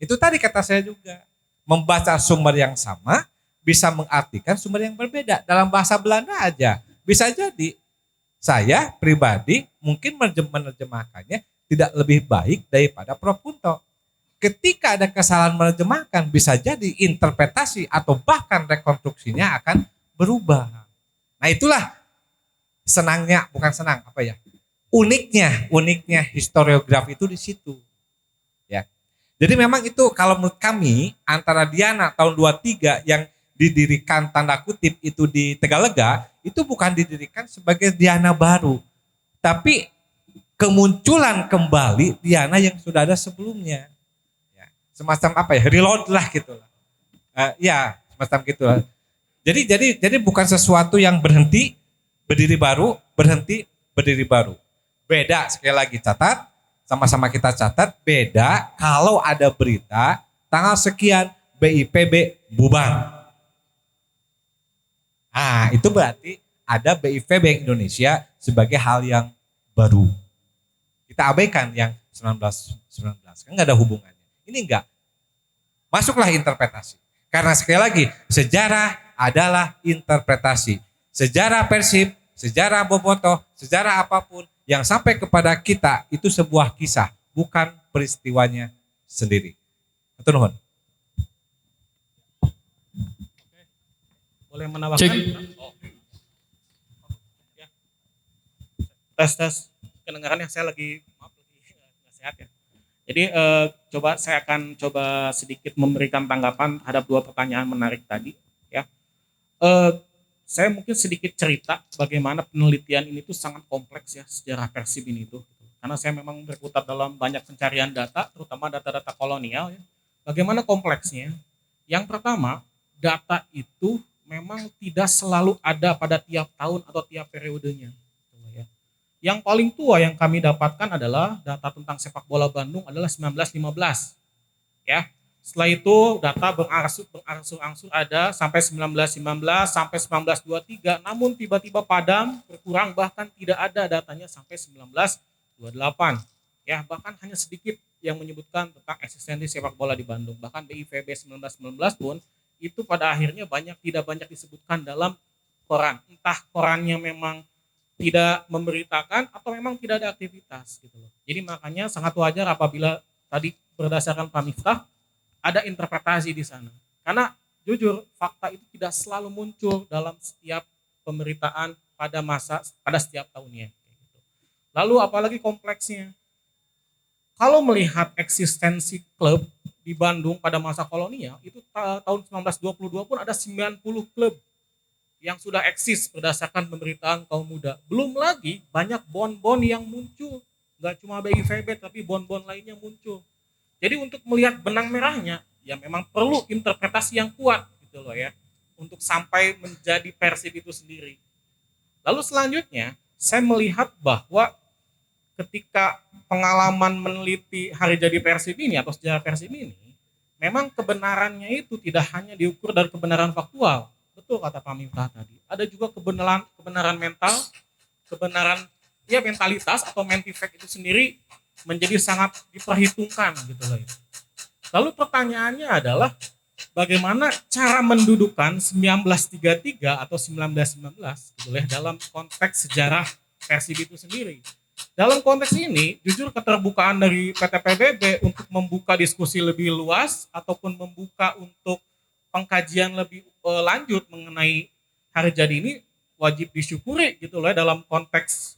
Itu tadi kata saya juga. Membaca sumber yang sama, bisa mengartikan sumber yang berbeda. Dalam bahasa Belanda aja, bisa jadi saya pribadi mungkin menerjemahkannya tidak lebih baik daripada Prof. Kunto. Ketika ada kesalahan menerjemahkan, bisa jadi interpretasi atau bahkan rekonstruksinya akan berubah. Nah itulah senangnya, bukan senang, apa ya? Uniknya historiografi itu di situ. Ya. Jadi memang itu kalau menurut kami antara Diana tahun 23 yang didirikan tanda kutip itu di Tegalega, itu bukan didirikan sebagai Diana baru, tapi kemunculan kembali Diana yang sudah ada sebelumnya. Ya, semacam apa ya? Reload lah gitu lah. Ya, semacam gitu lah. Jadi bukan sesuatu yang berhenti, berdiri baru, berhenti, berdiri baru. Beda, sekali lagi catat, sama-sama kita catat, beda kalau ada berita tanggal sekian BIPB bubar. Nah, itu berarti ada BIPB Indonesia sebagai hal yang baru. Kita abaikan yang 1919, kan nggak ada hubungannya. Ini enggak. Masuklah interpretasi. Karena sekali lagi, sejarah adalah interpretasi. Sejarah Persib, sejarah Bobotoh, sejarah apapun yang sampai kepada kita itu sebuah kisah, bukan peristiwanya sendiri. Itu nuhun. Boleh menambahkan? Ya. Tes. Kedengarannya saya lagi nggak sehat ya. Jadi saya akan coba sedikit memberikan tanggapan terhadap dua pertanyaan menarik tadi. Ya. Saya mungkin sedikit cerita bagaimana penelitian ini tuh sangat kompleks ya, sejarah Persib ini tuh. Karena saya memang berkutat dalam banyak pencarian data, terutama data-data kolonial ya. Bagaimana kompleksnya? Yang pertama, data itu memang tidak selalu ada pada tiap tahun atau tiap periodenya. Yang paling tua yang kami dapatkan adalah data tentang sepak bola Bandung adalah 1915. Ya. Setelah itu data berangsur-angsur ada sampai 1919 sampai 1923, namun tiba-tiba padam, berkurang, bahkan tidak ada datanya sampai 1928. Ya, bahkan hanya sedikit yang menyebutkan tentang eksistensi sepak bola di Bandung. Bahkan BIPB 1919 pun itu pada akhirnya tidak banyak disebutkan dalam koran. Entah korannya memang tidak memberitakan atau memang tidak ada aktivitas gitu loh. Jadi makanya sangat wajar apabila tadi berdasarkan Pak Miftah ada interpretasi di sana. Karena jujur fakta itu tidak selalu muncul dalam setiap pemberitaan pada setiap tahunnya. Lalu apalagi kompleksnya. Kalau melihat eksistensi klub di Bandung pada masa kolonial, itu tahun 1922 pun ada 90 klub yang sudah eksis berdasarkan pemberitaan kaum muda. Belum lagi banyak bon-bon yang muncul. Gak cuma BIPB tapi bon-bon lainnya muncul. Jadi untuk melihat benang merahnya, ya memang perlu interpretasi yang kuat gitu loh ya. Untuk sampai menjadi Persib itu sendiri. Lalu selanjutnya, saya melihat bahwa ketika pengalaman meneliti hari jadi Persib ini atau sejarah Persib ini, memang kebenarannya itu tidak hanya diukur dari kebenaran faktual. Betul kata Pak Miftah tadi. Ada juga kebenaran mental, kebenaran ya mentalitas atau mentifek itu sendiri menjadi sangat diperhitungkan gitu loh. Lalu pertanyaannya adalah bagaimana cara mendudukan 1933 atau 1919 gitu ya, dalam konteks sejarah Persib itu sendiri. Dalam konteks ini, jujur keterbukaan dari PT PBB untuk membuka diskusi lebih luas ataupun membuka untuk pengkajian lebih lanjut mengenai hari jadi ini wajib disyukuri gitu loh dalam konteks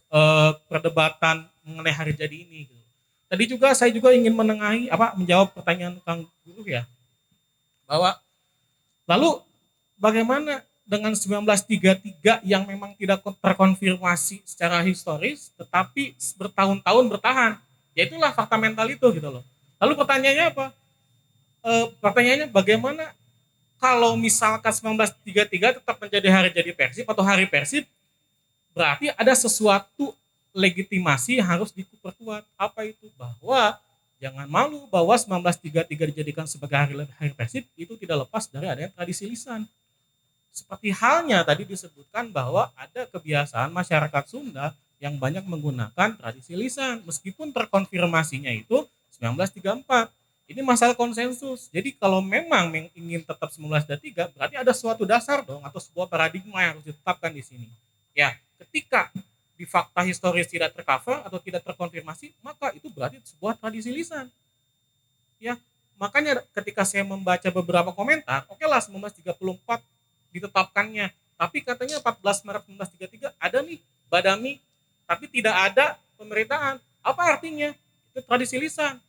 perdebatan mengenai hari jadi ini. Gitu. Tadi juga saya juga ingin menjawab pertanyaan Kang Guru ya, bahwa lalu bagaimana dengan 1933 yang memang tidak terkonfirmasi secara historis, tetapi bertahun-tahun bertahan. Ya itulah fakta mental itu gitu loh. Lalu pertanyaannya apa? Pertanyaannya bagaimana kalau misalkan 1933 tetap menjadi hari jadi Persib atau hari Persib, berarti ada sesuatu legitimasi yang harus diperkuat. Apa itu? Bahwa jangan malu bahwa 1933 dijadikan sebagai hari Persib itu tidak lepas dari adanya tradisi lisan. Seperti halnya tadi disebutkan bahwa ada kebiasaan masyarakat Sunda yang banyak menggunakan tradisi lisan meskipun terkonfirmasinya itu 1934. Ini masalah konsensus. Jadi kalau memang ingin tetap 1933 berarti ada suatu dasar dong atau sebuah paradigma yang harus ditetapkan di sini. Ya, ketika di fakta historis tidak tercover atau tidak terkonfirmasi, maka itu berarti sebuah tradisi lisan. Ya, makanya ketika saya membaca beberapa komentar, oke lah 1934 ditetapkannya, tapi katanya 14 Maret 1933 ada nih Badami, tapi tidak ada pemerintahan. Apa artinya? Itu tradisi lisan.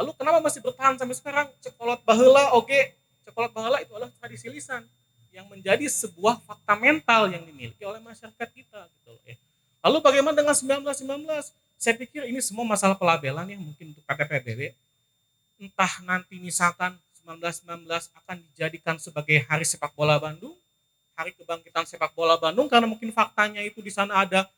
Lalu kenapa masih bertahan sampai sekarang? Cekolot baheula, oke. Cekolot baheula itu adalah tradisi lisan yang menjadi sebuah fakta mental yang dimiliki oleh masyarakat kita gitu loh ya. Lalu bagaimana dengan 1919? Saya pikir ini semua masalah pelabelan ya mungkin untuk KTPBB. Entah nanti misalkan 1919 akan dijadikan sebagai hari sepak bola Bandung, hari kebangkitan sepak bola Bandung karena mungkin faktanya itu di sana ada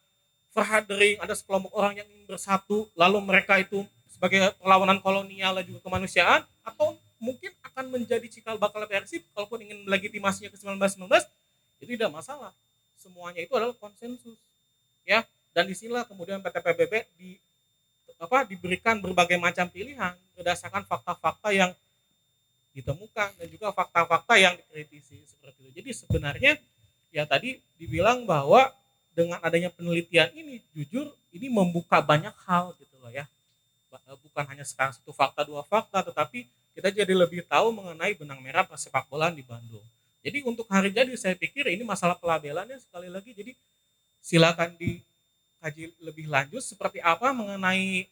verhadering, ada sekelompok orang yang ingin bersatu, lalu mereka itu sebagai perlawanan kolonial dan juga kemanusiaan, atau mungkin akan menjadi cikal bakal Persib kalaupun ingin melegitimasinya ke 1919 itu tidak masalah. Semuanya itu adalah konsensus. Ya, dan disinilah kemudian PTPBB diberikan berbagai macam pilihan berdasarkan fakta-fakta yang ditemukan dan juga fakta-fakta yang dikritisi seperti itu. Jadi sebenarnya ya tadi dibilang bahwa dengan adanya penelitian ini jujur ini membuka banyak hal gitu loh ya. Bukan hanya sekarang satu fakta dua fakta, tetapi kita jadi lebih tahu mengenai benang merah sepak bola di Bandung. Jadi untuk hari jadi saya pikir ini masalah pelabelannya sekali lagi. Jadi silakan dikaji lebih lanjut seperti apa mengenai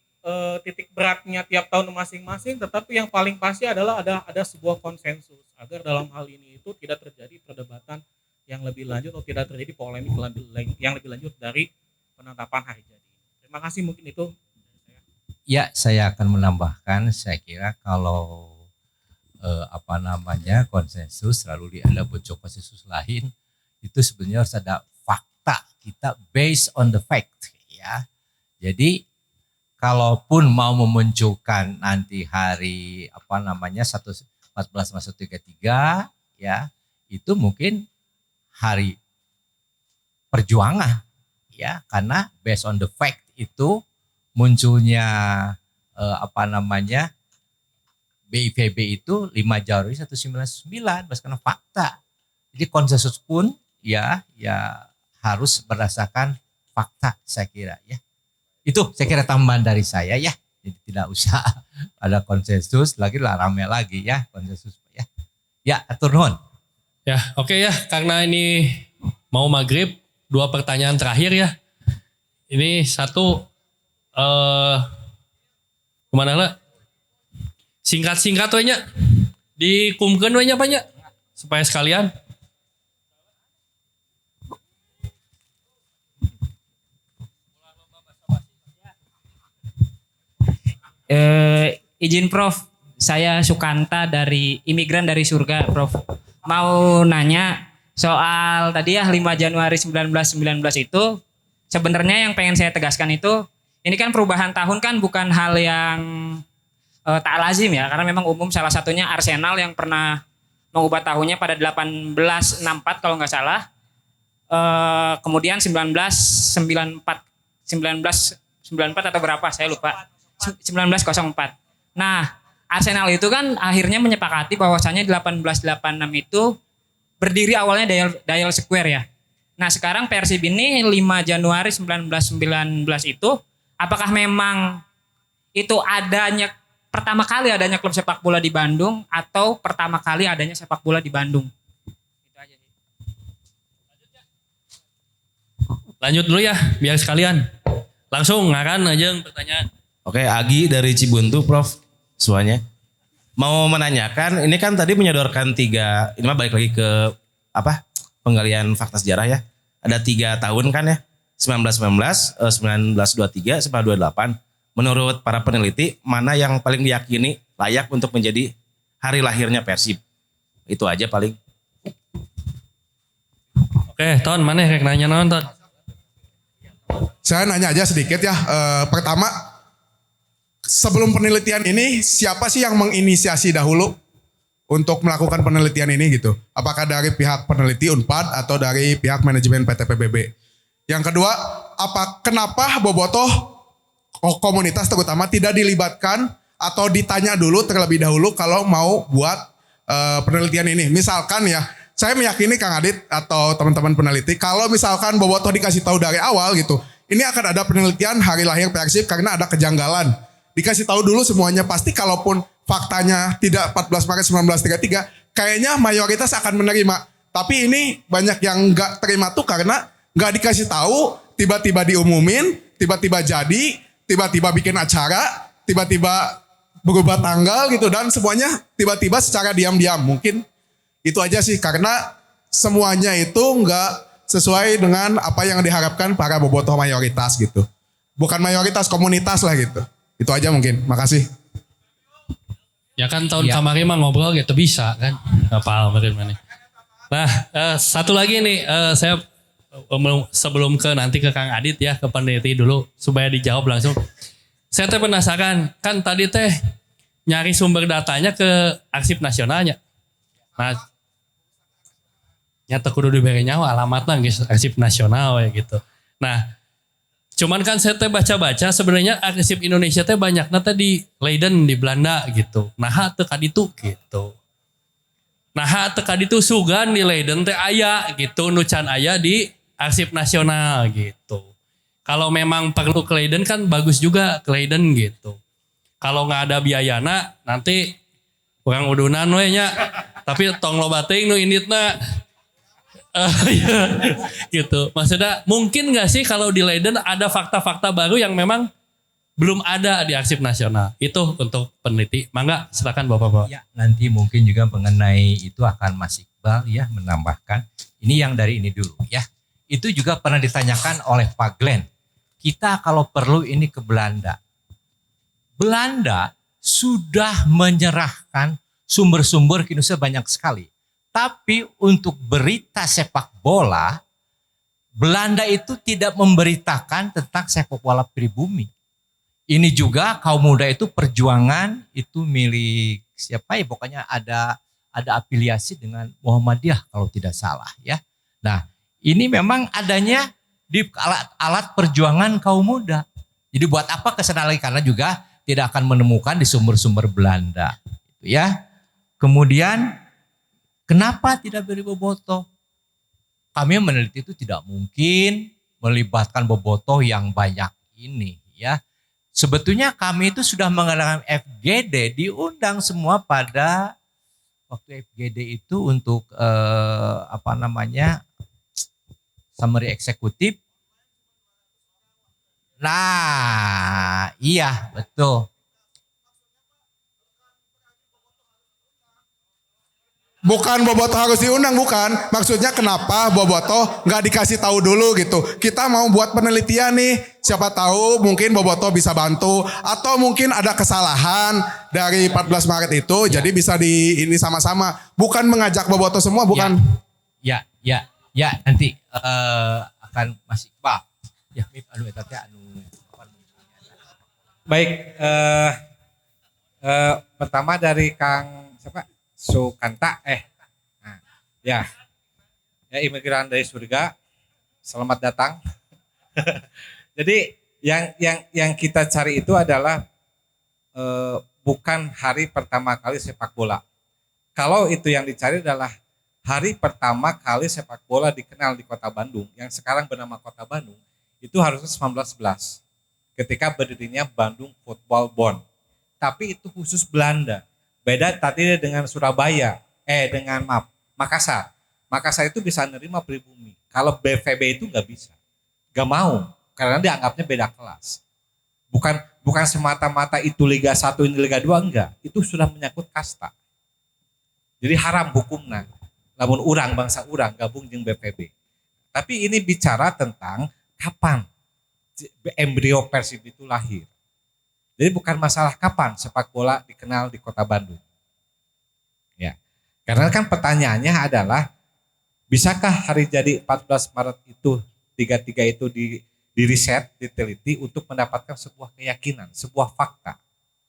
titik beratnya tiap tahun masing-masing. Tetapi yang paling pasti adalah ada sebuah konsensus agar dalam hal ini itu tidak terjadi perdebatan yang lebih lanjut atau tidak terjadi polemik yang lebih lanjut dari penetapan hari jadi. Terima kasih mungkin itu. Ya, saya akan menambahkan, saya kira kalau konsensus lalu ada bocor konsensus lain, itu sebenarnya harus ada fakta, kita based on the fact ya. Jadi kalaupun mau memunculkan nanti hari 14 masuk 33 ya, itu mungkin hari perjuangan ya, karena based on the fact itu munculnya BIPB itu 5 Januari 1999 karena fakta. Jadi konsensus pun ya harus berdasarkan fakta saya kira ya. Itu saya kira tambahan dari saya ya. Jadi tidak usah ada konsensus lagi lah rame lagi ya konsensus ya. Ya, atur nuhun. Ya, oke ya, karena ini mau maghrib, 2 pertanyaan terakhir ya. Ini satu kemana lah? Singkat-singkat we nya. Dikumkeun we nya Pak nya. Supaya sekalian. Izin Prof, saya Sukanta dari Imigran dari Surga Prof. Mau nanya soal tadi ya 5 Januari 1919 itu sebenarnya yang pengen saya tegaskan itu ini kan perubahan tahun kan bukan hal yang tak lazim ya, karena memang umum salah satunya Arsenal yang pernah mengubah tahunnya pada 1864 kalau nggak salah. Kemudian 1994 atau berapa saya lupa. 1904. Nah, Arsenal itu kan akhirnya menyepakati bahwasannya 1886 itu berdiri awalnya Dial Square ya. Nah, sekarang Persib ini 5 Januari 1919 itu apakah memang itu pertama kali adanya klub sepak bola di Bandung atau pertama kali adanya sepak bola di Bandung? Itu aja sih. Lanjut dulu ya, biar sekalian. Langsung ngaran aja pertanyaan. Oke, Agi dari Cibuntu, Prof. Semuanya. Mau menanyakan, ini kan tadi menyodorkan 3, ini mah balik lagi ke penggalian fakta sejarah ya. Ada 3 tahun kan ya. 1919, 1923, 1928. Menurut para peneliti, mana yang paling diyakini layak untuk menjadi hari lahirnya Persib? Itu aja paling. Oke, Ton, mana yang nanya nonton? Saya nanya aja sedikit ya. Pertama, sebelum penelitian ini siapa sih yang menginisiasi dahulu untuk melakukan penelitian ini gitu? Apakah dari pihak peneliti Unpad atau dari pihak manajemen PT PBB? Yang kedua, kenapa bobotoh komunitas terutama tidak dilibatkan atau ditanya dulu terlebih dahulu kalau mau buat penelitian ini? Misalkan ya, saya meyakini Kang Adit atau teman-teman peneliti, kalau misalkan bobotoh dikasih tahu dari awal gitu, ini akan ada penelitian hari lahir Persib karena ada kejanggalan. Dikasih tahu dulu semuanya, pasti kalaupun faktanya tidak 14 Maret 1933, kayaknya mayoritas akan menerima. Tapi ini banyak yang nggak terima tuh karena nggak dikasih tahu, tiba-tiba diumumin, tiba-tiba jadi, tiba-tiba bikin acara, tiba-tiba berubah tanggal gitu, dan semuanya tiba-tiba secara diam-diam. Mungkin itu aja sih, karena semuanya itu nggak sesuai dengan apa yang diharapkan para bobotoh mayoritas gitu. Bukan mayoritas, komunitas lah gitu. Itu aja mungkin. Makasih. Ya kan tahun kemarin mah ngobrol gitu bisa kan. Apa mana. Nah, satu lagi nih, saya sebelum nanti ke Kang Adit ya, ke peneliti dulu supaya dijawab langsung. Saya teh penasaran, kan tadi teh nyari sumber datanya ke Arsip Nasionalnya. Nah, nyata kudu diberi nyawa alamatnya guys, Arsip Nasional ya gitu. Nah, cuman kan saya teh baca-baca sebenarnya Arsip Indonesia teh banyaknya teh di Leiden di Belanda gitu. Nah, teu kaditu gitu. Nah, teu kaditu sugan di Leiden teh aya gitu, nu can aya di Arsip Nasional gitu. Kalau memang perlu ke Leiden kan bagus juga ke Leiden gitu. Kalau nggak ada biayana nanti kurang udunan we nya. Tapi tong loba teuing nu inditna. Gitu. Maksudnya mungkin nggak sih kalau di Leiden ada fakta-fakta baru yang memang belum ada di Arsip Nasional. Itu untuk peneliti. Mangga silakan Bapak-bapak. Ya, nanti mungkin juga mengenai itu akan Mas Iqbal ya menambahkan. Ini yang dari ini dulu ya. Itu juga pernah ditanyakan oleh Pak Glenn. Kita kalau perlu ini ke Belanda. Belanda sudah menyerahkan sumber-sumber ke Indonesia banyak sekali. Tapi untuk berita sepak bola, Belanda itu tidak memberitakan tentang sepak bola pribumi. Ini juga kaum muda itu perjuangan itu milik siapa ya, pokoknya ada afiliasi dengan Muhammadiyah kalau tidak salah ya. Nah, ini memang adanya di alat perjuangan kaum muda. Jadi buat apa kesana lagi, karena juga tidak akan menemukan di sumber-sumber Belanda gitu ya. Kemudian kenapa tidak beri bobotoh? Kami meneliti itu tidak mungkin melibatkan bobotoh yang banyak ini ya. Sebetulnya kami itu sudah mengadakan FGD, diundang semua pada waktu FGD itu untuk summary eksekutif. Nah, iya betul. Bukan bobotoh harus diundang, bukan. Maksudnya kenapa bobotoh nggak dikasih tahu dulu gitu. Kita mau buat penelitian nih. Siapa tahu mungkin bobotoh bisa bantu. Atau mungkin ada kesalahan dari 14 Maret itu. Ya. Jadi bisa ini sama-sama. Bukan mengajak bobotoh semua, bukan. Ya, nanti akan masih Pak. Ya, Baik, pertama dari Kang siapa? Sukanta, ya imigran dari surga, selamat datang. Jadi yang kita cari itu adalah bukan hari pertama kali sepak bola. Kalau itu yang dicari adalah hari pertama kali sepak bola dikenal di Kota Bandung, yang sekarang bernama Kota Bandung, itu harusnya 1911, ketika berdirinya Bandung Football Bond. Tapi itu khusus Belanda. Beda tadi dengan Surabaya, Makassar. Makassar itu bisa nerima pribumi. Kalau BVB itu nggak bisa, nggak mau, karena dianggapnya beda kelas. Bukan semata-mata itu Liga 1 ini Liga 2, enggak. Itu sudah menyangkut kasta. Jadi haram hukumnya. lamun urang bangsa urang gabung jeung BPB. Tapi ini bicara tentang kapan embrio Persib itu lahir. Jadi bukan masalah kapan sepak bola dikenal di Kota Bandung. Ya. Karena kan pertanyaannya adalah bisakah hari jadi 14 Maret itu 33 itu di riset, diteliti untuk mendapatkan sebuah keyakinan, sebuah fakta.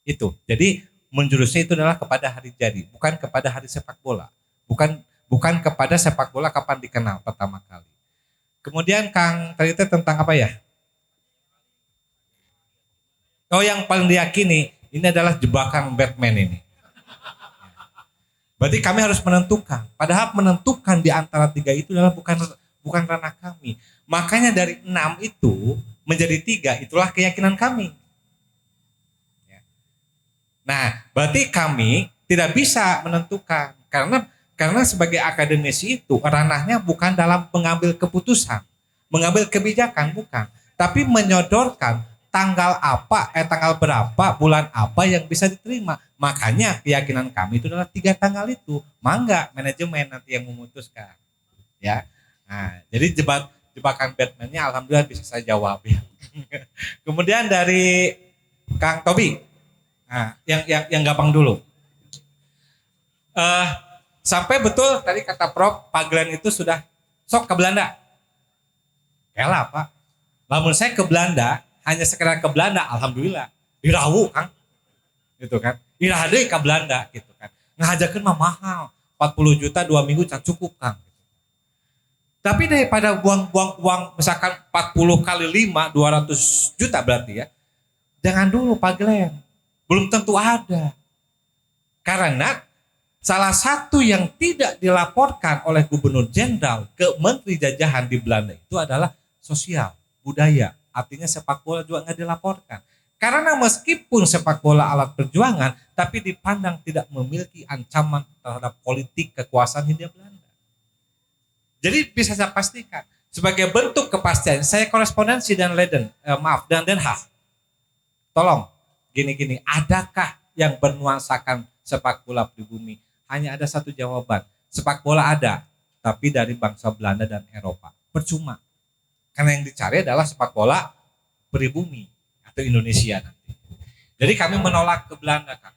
Itu. Jadi menjurusnya itu adalah kepada hari jadi, bukan kepada hari sepak bola. Bukan kepada sepak bola kapan dikenal pertama kali. Kemudian Kang tadi itu tentang apa ya? Oh, yang paling diyakini ini adalah jebakan Batman ini. Berarti kami harus menentukan. Padahal menentukan di antara tiga itu adalah bukan ranah kami. Makanya dari 6 itu menjadi 3, itulah keyakinan kami. Nah, berarti kami tidak bisa menentukan karena sebagai akademisi itu ranahnya bukan dalam mengambil keputusan, mengambil kebijakan bukan, tapi menyodorkan tanggal berapa, bulan apa yang bisa diterima. Makanya keyakinan kami itu adalah 3 tanggal itu. Mangga manajemen nanti yang memutuskan. Ya. Nah, jadi jebakan Batman-nya alhamdulillah bisa saya jawab ya. Kemudian dari Kang Tobi. Nah, yang gampang dulu. Sampai betul tadi kata Prof, Pak Glenn itu sudah sok ke Belanda. Kela Pak. Lamun saya ke Belanda, hanya sekedar ke Belanda, alhamdulillah. Dirawu Kang. Gitu kan. Irade ke Belanda gitu kan. Ngajakeun mah mahal. 40 juta 2 minggu can cukup Kang. Tapi daripada buang-buang uang misalkan 40 kali 5, 200 juta berarti ya. Jangan dulu Pak Glenn. Belum tentu ada. Karena salah satu yang tidak dilaporkan oleh Gubernur Jenderal ke Menteri Jajahan di Belanda itu adalah sosial, budaya. Artinya sepak bola juga nggak dilaporkan. Karena meskipun sepak bola alat perjuangan, tapi dipandang tidak memiliki ancaman terhadap politik kekuasaan Hindia Belanda. Jadi bisa saya pastikan, sebagai bentuk kepastian, saya korespondensi dan dan Den Haag. Tolong, gini-gini, adakah yang bernuansakan sepak bola pribumi? Hanya ada satu jawaban, sepak bola ada, tapi dari bangsa Belanda dan Eropa. Percuma, karena yang dicari adalah sepak bola pribumi atau Indonesia nanti. Jadi kami menolak ke Belanda, Kang.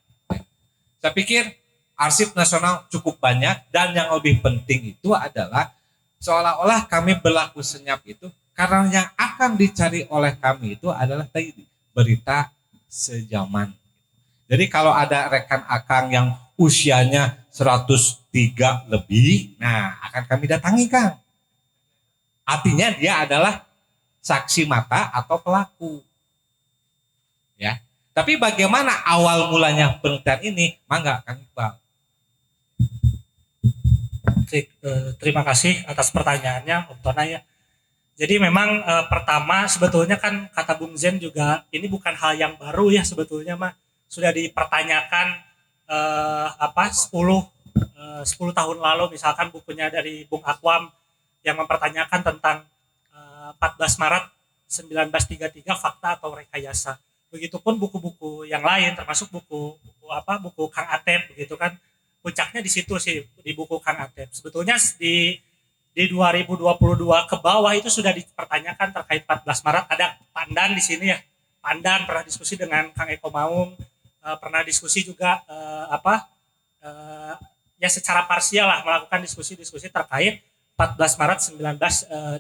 Saya pikir arsip nasional cukup banyak dan yang lebih penting itu adalah seolah-olah kami berlaku senyap itu karena yang akan dicari oleh kami itu adalah tadi berita sejaman. Jadi kalau ada rekan akang yang usianya 103 lebih, nah akan kami datangi Kang. Artinya dia adalah saksi mata atau pelaku. Ya. Tapi bagaimana awal mulanya penelitian ini? Mangga Kang Iqbal. Terima kasih atas pertanyaannya Om Tona ya. Jadi memang pertama sebetulnya kan kata Bung Zen juga ini bukan hal yang baru ya sebetulnya mah sudah dipertanyakan 10 tahun lalu misalkan bukunya dari Bung Akwam yang mempertanyakan tentang 14 Maret 1933 fakta atau rekayasa. Begitupun buku-buku yang lain termasuk buku Kang Atep begitu kan. Puncaknya di situ sih di buku Kang Atep. Sebetulnya di 2022 ke bawah itu sudah dipertanyakan terkait 14 Maret. Ada Pandan di sini ya. Pandan pernah diskusi dengan Kang Eko Maung, pernah diskusi juga ya secara parsial lah melakukan diskusi-diskusi terkait 14 Maret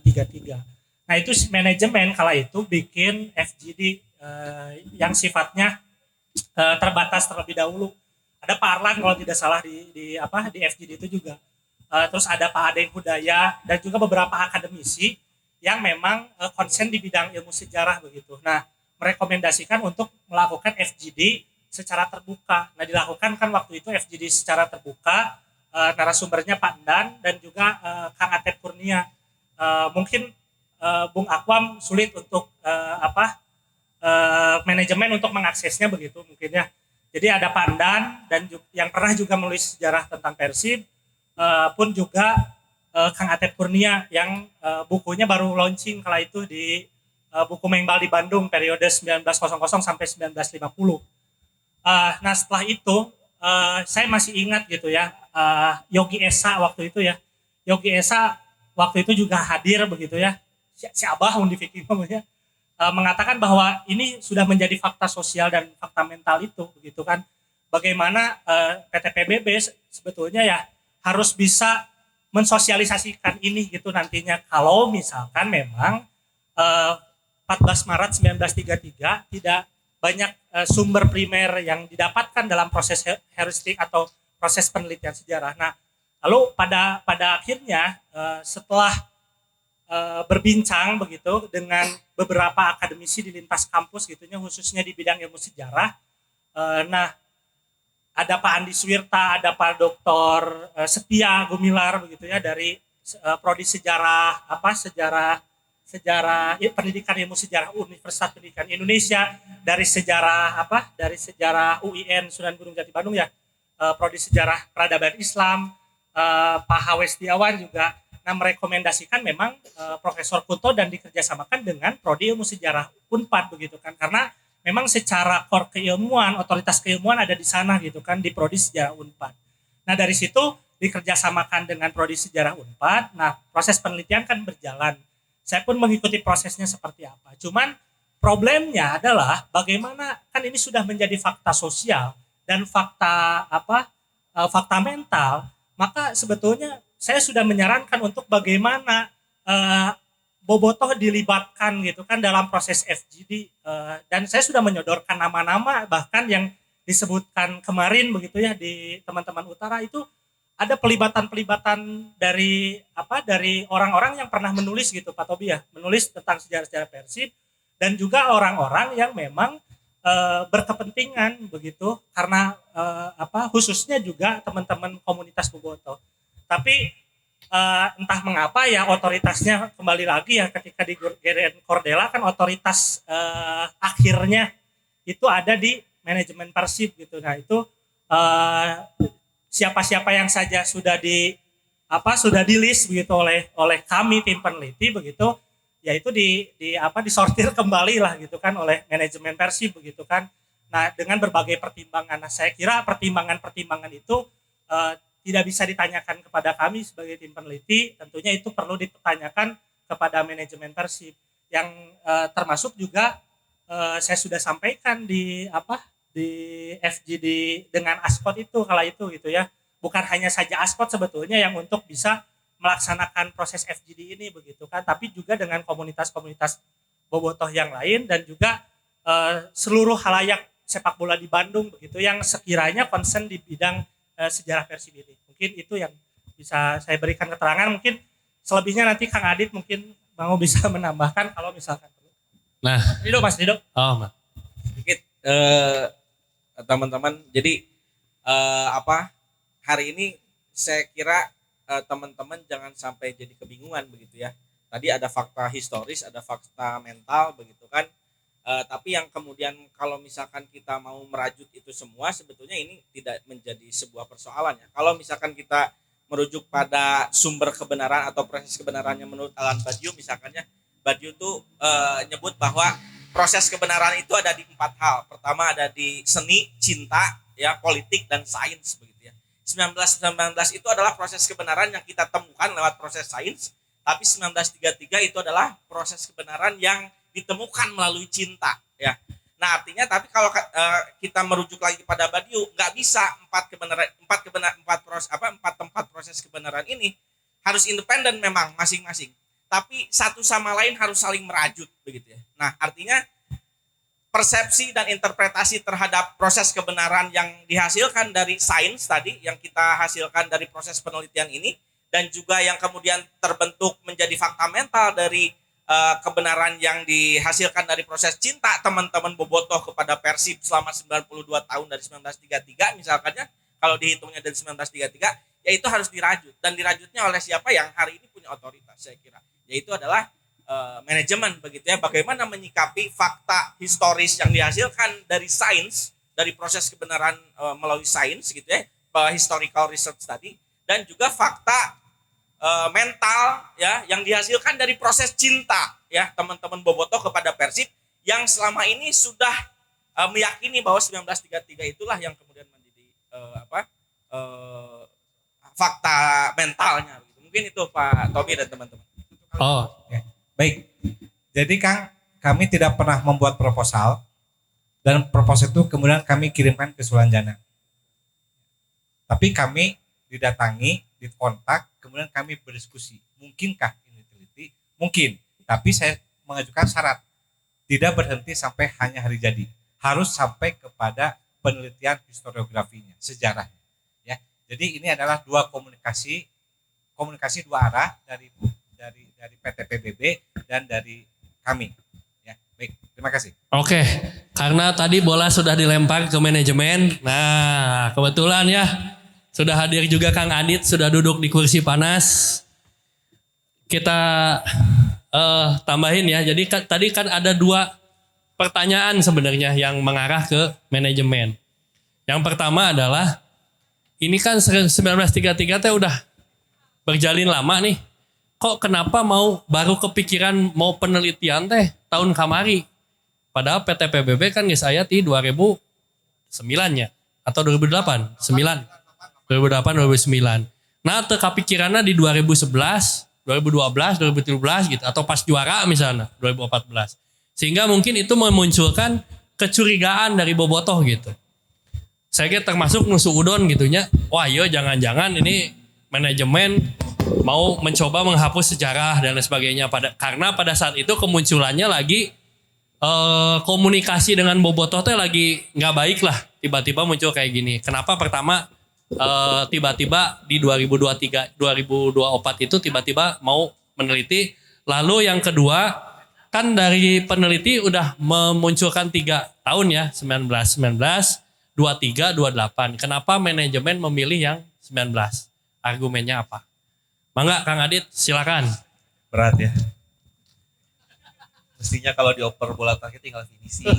1933. Nah itu manajemen kala itu bikin FGD yang sifatnya terbatas terlebih dahulu. Ada Pak Arlan kalau tidak salah di FGD itu juga. Terus ada Pak Aden Hudaya dan juga beberapa akademisi yang memang konsen di bidang ilmu sejarah begitu. Nah, merekomendasikan untuk melakukan FGD secara terbuka. Nah, dilakukan kan waktu itu FGD secara terbuka, narasumbernya Pak Dan dan juga Kang Atep Kurnia. Mungkin Bung Akwam sulit untuk manajemen untuk mengaksesnya begitu mungkin ya. Jadi ada Pandan dan yang pernah juga menulis sejarah tentang Persib pun juga Kang Atep Kurnia yang bukunya baru launching kala itu di buku Mengbal di Bandung periode 1900 sampai 1950. Nah setelah itu saya masih ingat gitu ya, Yogi Esa waktu itu ya. Yogi Esa waktu itu juga hadir begitu ya. Si Abah di fikih namanya, mengatakan bahwa ini sudah menjadi fakta sosial dan fakta mental itu begitu kan. Bagaimana PT PBB sebetulnya ya harus bisa mensosialisasikan ini gitu nantinya kalau misalkan memang 14 Maret 1933 tidak banyak sumber primer yang didapatkan dalam proses heuristik atau proses penelitian sejarah. Nah, lalu pada akhirnya setelah berbincang begitu dengan beberapa akademisi di lintas kampus gitunya khususnya di bidang ilmu sejarah, nah ada Pak Andi Suwirta, ada Pak Dr. Setia Gumilar begitu ya dari prodi sejarah pendidikan ilmu sejarah Universitas Pendidikan Indonesia, dari sejarah UIN Sunan Gunung Jati Bandung ya, prodi sejarah peradaban Islam, Pak H.W. Setiawan juga. Nah, merekomendasikan memang Profesor Kunto dan dikerjasamakan dengan prodi ilmu sejarah Unpad begitu kan, karena memang secara core keilmuan, otoritas keilmuan ada di sana gitu kan, di prodi sejarah Unpad. Nah, dari situ dikerjasamakan dengan prodi sejarah Unpad. Nah, proses penelitian kan berjalan. Saya pun mengikuti prosesnya seperti apa. Cuman problemnya adalah bagaimana kan ini sudah menjadi fakta sosial dan fakta mental, maka sebetulnya saya sudah menyarankan untuk bagaimana Bobotoh dilibatkan gitu kan dalam proses FGD, dan saya sudah menyodorkan nama-nama bahkan yang disebutkan kemarin begitu ya di teman-teman utara itu ada pelibatan dari orang-orang yang pernah menulis gitu Pak Tobi ya, menulis tentang sejarah-sejarah Persib dan juga orang-orang yang memang berkepentingan begitu karena khususnya juga teman-teman komunitas Bobotoh. Tapi entah mengapa ya otoritasnya kembali lagi ya ketika di GRN Cordella kan otoritas akhirnya itu ada di manajemen Persib gitu. Nah itu siapa-siapa yang saja sudah di list begitu oleh kami tim peneliti begitu, yaitu disortir kembali lah gitu kan oleh manajemen Persib begitu kan. Nah dengan berbagai pertimbangan. Nah saya kira pertimbangan itu tidak bisa ditanyakan kepada kami sebagai tim peneliti, tentunya itu perlu ditanyakan kepada manajemen Persib yang termasuk juga saya sudah sampaikan di FGD dengan Aspot itu kala itu gitu ya. Bukan hanya saja Aspot sebetulnya yang untuk bisa melaksanakan proses FGD ini begitu kan, tapi juga dengan komunitas-komunitas Bobotoh yang lain dan juga seluruh halayak sepak bola di Bandung begitu yang sekiranya concern di bidang sejarah Persib ini. Mungkin itu yang bisa saya berikan keterangan. Mungkin selebihnya nanti Kang Adit mungkin mau bisa menambahkan kalau misalkan perlu. Nah, Mas Dido. Oh, Mas. Sedikit teman-teman. Jadi hari ini saya kira teman-teman jangan sampai jadi kebingungan begitu ya. Tadi ada fakta historis, ada fakta mental begitu kan. Tapi yang kemudian kalau misalkan kita mau merajut itu semua sebetulnya ini tidak menjadi sebuah persoalan ya. Kalau misalkan kita merujuk pada sumber kebenaran atau proses kebenarannya menurut Alan Badiou misalkannya, Badiou tuh nyebut bahwa proses kebenaran itu ada di 4 hal. Pertama ada di seni, cinta, ya, politik dan sains begitu ya. 1919 itu adalah proses kebenaran yang kita temukan lewat proses sains, tapi 1933 itu adalah proses kebenaran yang ditemukan melalui cinta ya. Nah artinya tapi kalau kita merujuk lagi pada Badiou nggak bisa empat tempat proses kebenaran ini harus independen memang masing-masing, tapi satu sama lain harus saling merajut begitu ya. Nah artinya persepsi dan interpretasi terhadap proses kebenaran yang dihasilkan dari sains tadi yang kita hasilkan dari proses penelitian ini dan juga yang kemudian terbentuk menjadi fakta mental dari kebenaran yang dihasilkan dari proses cinta teman-teman Bobotoh kepada Persib selama 92 tahun dari 1933 misalkannya, kalau dihitungnya dari 1933 ya itu harus dirajut, dan dirajutnya oleh siapa yang hari ini punya otoritas saya kira, yaitu adalah manajemen begitu ya. Bagaimana menyikapi fakta historis yang dihasilkan dari sains, dari proses kebenaran melalui sains gitu ya, historical research tadi, dan juga fakta mental ya yang dihasilkan dari proses cinta ya teman-teman Bobotoh kepada Persib yang selama ini sudah meyakini bahwa 1933 itulah yang kemudian menjadi fakta mentalnya. Mungkin itu Pak Tommy dan teman-teman. Oh, Baik, jadi Kang, kami tidak pernah membuat proposal dan proposal itu kemudian kami kirimkan ke Sulanjana. Tapi kami didatangi, dikontak, kemudian kami berdiskusi. Mungkinkah ini diteliti? Mungkin, tapi saya mengajukan syarat. Tidak berhenti sampai hanya hari jadi. Harus sampai kepada penelitian historiografinya, sejarahnya. Ya, jadi ini adalah dua komunikasi dua arah dari PT PBB dan dari kami. Ya, baik, terima kasih. oke. Karena tadi bola sudah dilempar ke manajemen. Nah, kebetulan ya sudah hadir juga Kang Adit, sudah duduk di kursi panas. Kita tambahin ya. Jadi tadi kan ada dua pertanyaan sebenarnya yang mengarah ke manajemen. Yang pertama adalah ini kan 1933 teh udah berjalin lama nih. Kok kenapa baru kepikiran mau penelitian teh tahun kamari? Padahal PT PBB kan geus aya di 2009 nya atau 2008, 2008 2009. Nah, teu kapikiranna di 2011, 2012, 2013 gitu atau pas juara misalnya 2014. Sehingga mungkin itu memunculkan kecurigaan dari bobotoh gitu. Saya kira termasuk nusu udon gitunya. Wah, yo jangan-jangan ini manajemen mau mencoba menghapus sejarah dan lain sebagainya karena pada saat itu kemunculannya lagi komunikasi dengan bobotoh teh lagi nggak baik lah, tiba-tiba muncul kayak gini. Kenapa pertama tiba-tiba di 2023 2024 itu tiba-tiba mau meneliti, lalu yang kedua kan dari peneliti udah memunculkan 3 tahun ya, 19 23 28. Kenapa manajemen memilih yang 19? Argumennya apa? Mangga Kang Adit, silakan. Berat ya. Mestinya kalau dioper bola terakhir tinggal finishing.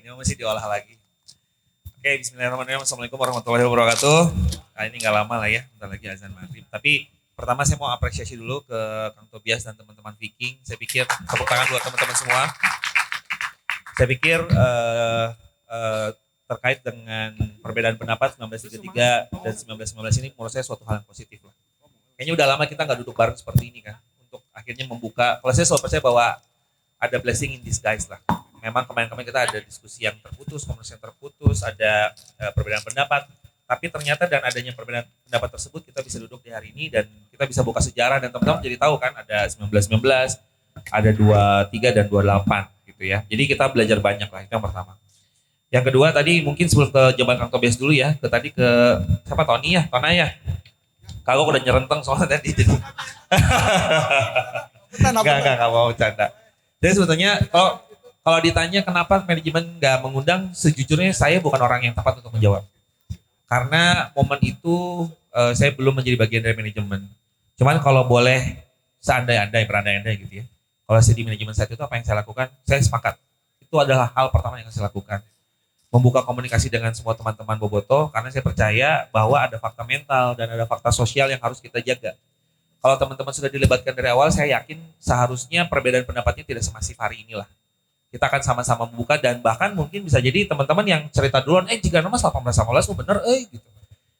Ini masih diolah lagi. Oke, bismillahirrahmanirrahim. Assalamualaikum warahmatullahi wabarakatuh. Nah, ini gak lama lah ya, bentar lagi azan maghrib. Tapi pertama saya mau apresiasi dulu ke Kang Tobias dan teman-teman Viking. Saya pikir tepuk tangan buat teman-teman semua. Saya pikir terkait dengan perbedaan pendapat 1933 dan 1919 ini menurut saya suatu hal yang positif lah. Kayaknya udah lama kita nggak duduk bareng seperti ini kan, untuk akhirnya membuka. Kalau saya selalu percaya bahwa ada blessing in disguise lah. Memang kemarin-kemarin kita ada diskusi yang terputus, komunikasi yang terputus, ada perbedaan pendapat. Tapi ternyata dan adanya perbedaan pendapat tersebut kita bisa duduk di hari ini dan kita bisa buka sejarah dan teman-teman jadi tahu kan ada 1919, ada 23 dan 28 gitu ya. Jadi kita belajar banyak lah, itu yang pertama. Yang kedua tadi mungkin sebelum ke jawaban Kang Tobias dulu ya, ke siapa Tony ya, Tona ya. Kagak udah nyerenteng soalnya tadi jadi. Enggak mau canda. Jadi sebetulnya kalau ditanya kenapa manajemen nggak mengundang, sejujurnya saya bukan orang yang tepat untuk menjawab. Karena momen itu saya belum menjadi bagian dari manajemen. Cuman kalau boleh berandai-andai gitu ya. Kalau saya di manajemen saat itu apa yang saya lakukan? Saya sepakat. Itu adalah hal pertama yang saya lakukan. Membuka komunikasi dengan semua teman-teman bobotoh karena saya percaya bahwa ada fakta mental dan ada fakta sosial yang harus kita jaga. Kalau teman-teman sudah dilibatkan dari awal, saya yakin seharusnya perbedaan pendapatnya tidak semasif hari inilah. Kita akan sama-sama membuka dan bahkan mungkin bisa jadi teman-teman yang cerita duluan, jika nama 18-18 bener, gitu.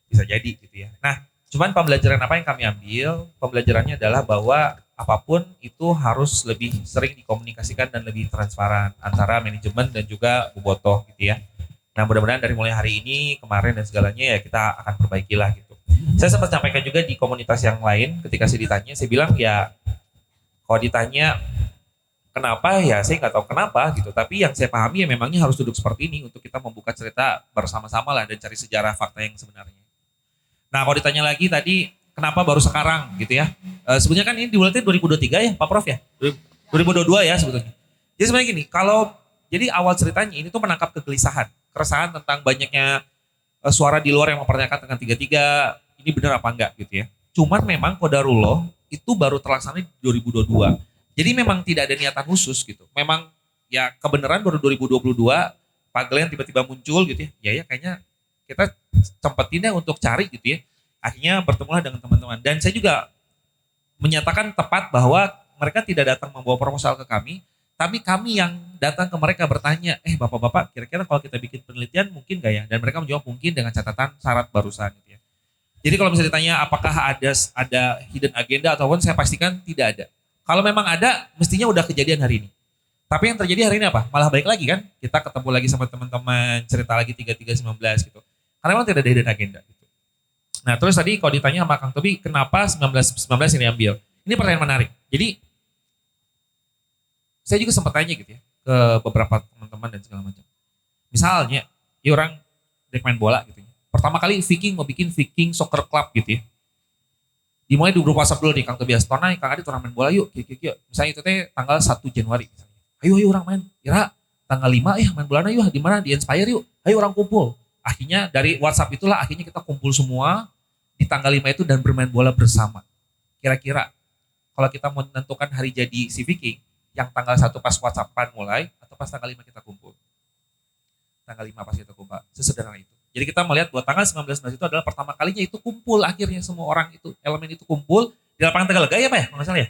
Bisa jadi gitu ya. Nah, cuman pembelajaran apa yang kami ambil? Pembelajarannya adalah bahwa apapun itu harus lebih sering dikomunikasikan dan lebih transparan antara manajemen dan juga bobotoh gitu ya. Nah, mudah-mudahan dari mulai hari ini, kemarin dan segalanya ya kita akan perbaikilah gitu. Saya sempat sampaikan juga di komunitas yang lain ketika saya ditanya, saya bilang ya kalau ditanya kenapa ya saya nggak tahu kenapa gitu. Tapi yang saya pahami ya memangnya harus duduk seperti ini untuk kita membuka cerita bersama-sama lah dan cari sejarah fakta yang sebenarnya. Nah, kalau ditanya lagi tadi kenapa baru sekarang gitu ya. Sebenarnya kan ini dimulai 2023 ya Pak Prof ya. 2022 ya sebetulnya. Jadi sebenarnya gini, jadi awal ceritanya ini tuh menangkap kegelisahan, keresahan tentang banyaknya suara di luar yang mempertanyakan tentang 33 ini benar apa enggak gitu ya. Cuman memang qadarullah itu baru terlaksana di 2022. Jadi memang tidak ada niatan khusus gitu. Memang ya kebenaran baru 2022 Pak Glenn tiba-tiba muncul gitu ya. Ya kayaknya kita sempetin deh untuk cari gitu ya. Akhirnya bertemulah dengan teman-teman. Dan saya juga menyatakan tepat bahwa mereka tidak datang membawa proposal ke kami, tapi kami yang datang ke mereka bertanya, bapak-bapak kira-kira kalau kita bikin penelitian mungkin gak ya? Dan mereka menjawab mungkin dengan catatan syarat barusan gitu ya. Jadi kalau misalnya ditanya apakah ada hidden agenda ataupun, saya pastikan tidak ada. Kalau memang ada, mestinya udah kejadian hari ini. Tapi yang terjadi hari ini apa? Malah baik lagi kan? Kita ketemu lagi sama teman-teman, cerita lagi 3319 gitu. Karena memang tidak ada hidden agenda gitu. Nah terus tadi kalau ditanya sama Kang Tobi, kenapa 1919 ini ambil? Ini pertanyaan menarik. Jadi saya juga sempat tanya gitu ya ke beberapa teman-teman dan segala macam. Misalnya, ya orang dek main bola gitu ya. Pertama kali Viking mau bikin Viking Soccer Club gitu ya. Dimulai di grup WhatsApp dulu nih Kang Tobias. Tona, Kang Adit orang main bola yuk. Misalnya itu teh tanggal 1 Januari. Misalnya. Ayo orang main. Ira tanggal 5 ya main bola yuk. Di mana? Di Inspire yuk. Ayo orang kumpul. Akhirnya dari WhatsApp itulah akhirnya kita kumpul semua di tanggal 5 itu dan bermain bola bersama. Kira-kira kalau kita mau menentukan hari jadi si Viking, yang tanggal 1 pas WhatsAppan mulai atau pas tanggal 5 kita kumpul? Tanggal 5 pas kita kumpul. Sesederhana itu. Jadi kita melihat bahwa tanggal 19 itu adalah pertama kalinya itu kumpul, akhirnya semua orang itu, elemen itu kumpul di lapangan Tegalega ya Pak ya, kalau nggak salah ya?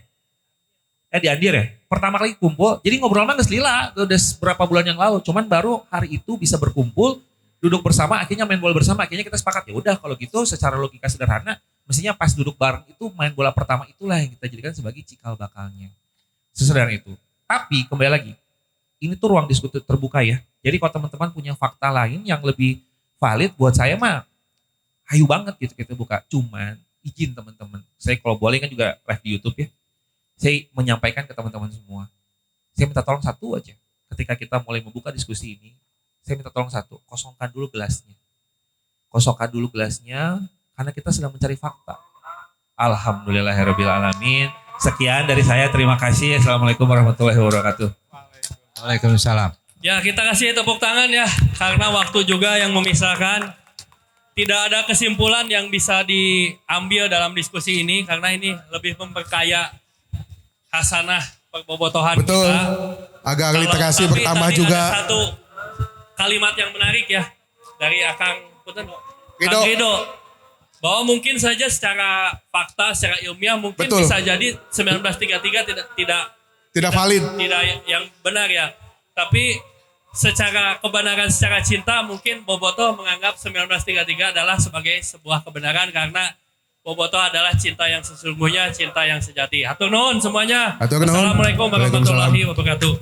Di Andir ya? Pertama kali kumpul, jadi ngobrol mah nggak selila, udah beberapa bulan yang lalu, cuman baru hari itu bisa berkumpul, duduk bersama, akhirnya main bola bersama, akhirnya kita sepakat, ya udah kalau gitu secara logika sederhana, mestinya pas duduk bareng itu main bola pertama itulah yang kita jadikan sebagai cikal bakalnya. Sesederhana itu. Tapi kembali lagi, ini tuh ruang diskusi terbuka ya, jadi kalau teman-teman punya fakta lain yang lebih valid buat saya mah hayu banget gitu kita buka. Cuman izin teman-teman, saya kalau boleh kan juga live di YouTube ya. Saya menyampaikan ke teman-teman semua. Saya minta tolong satu aja. Ketika kita mulai membuka diskusi ini, saya minta tolong satu, kosongkan dulu gelasnya. Kosongkan dulu gelasnya karena kita sedang mencari fakta. Alhamdulillahirabbil alamin. Sekian dari saya, terima kasih. Assalamualaikum warahmatullahi wabarakatuh. Waalaikumsalam. Ya kita kasih tepuk tangan ya, karena waktu juga yang memisahkan. Tidak ada kesimpulan yang bisa diambil dalam diskusi ini, karena ini lebih memperkaya hasanah perbobotohan Betul. kita. Agar literasi Tapi bertambah tadi juga. ada satu kalimat yang menarik ya, dari Kang Rido. Rido. Bahwa mungkin saja secara fakta, secara ilmiah mungkin Betul. bisa jadi 1933 Tidak valid. tidak yang benar ya. Tapi secara kebenaran secara cinta mungkin Bobotoh menganggap 1933 adalah sebagai sebuah kebenaran karena Bobotoh adalah cinta yang sesungguhnya, cinta yang sejati. Hatur nuhun semuanya. Hatur nuhun. Assalamualaikum warahmatullahi wabarakatuh.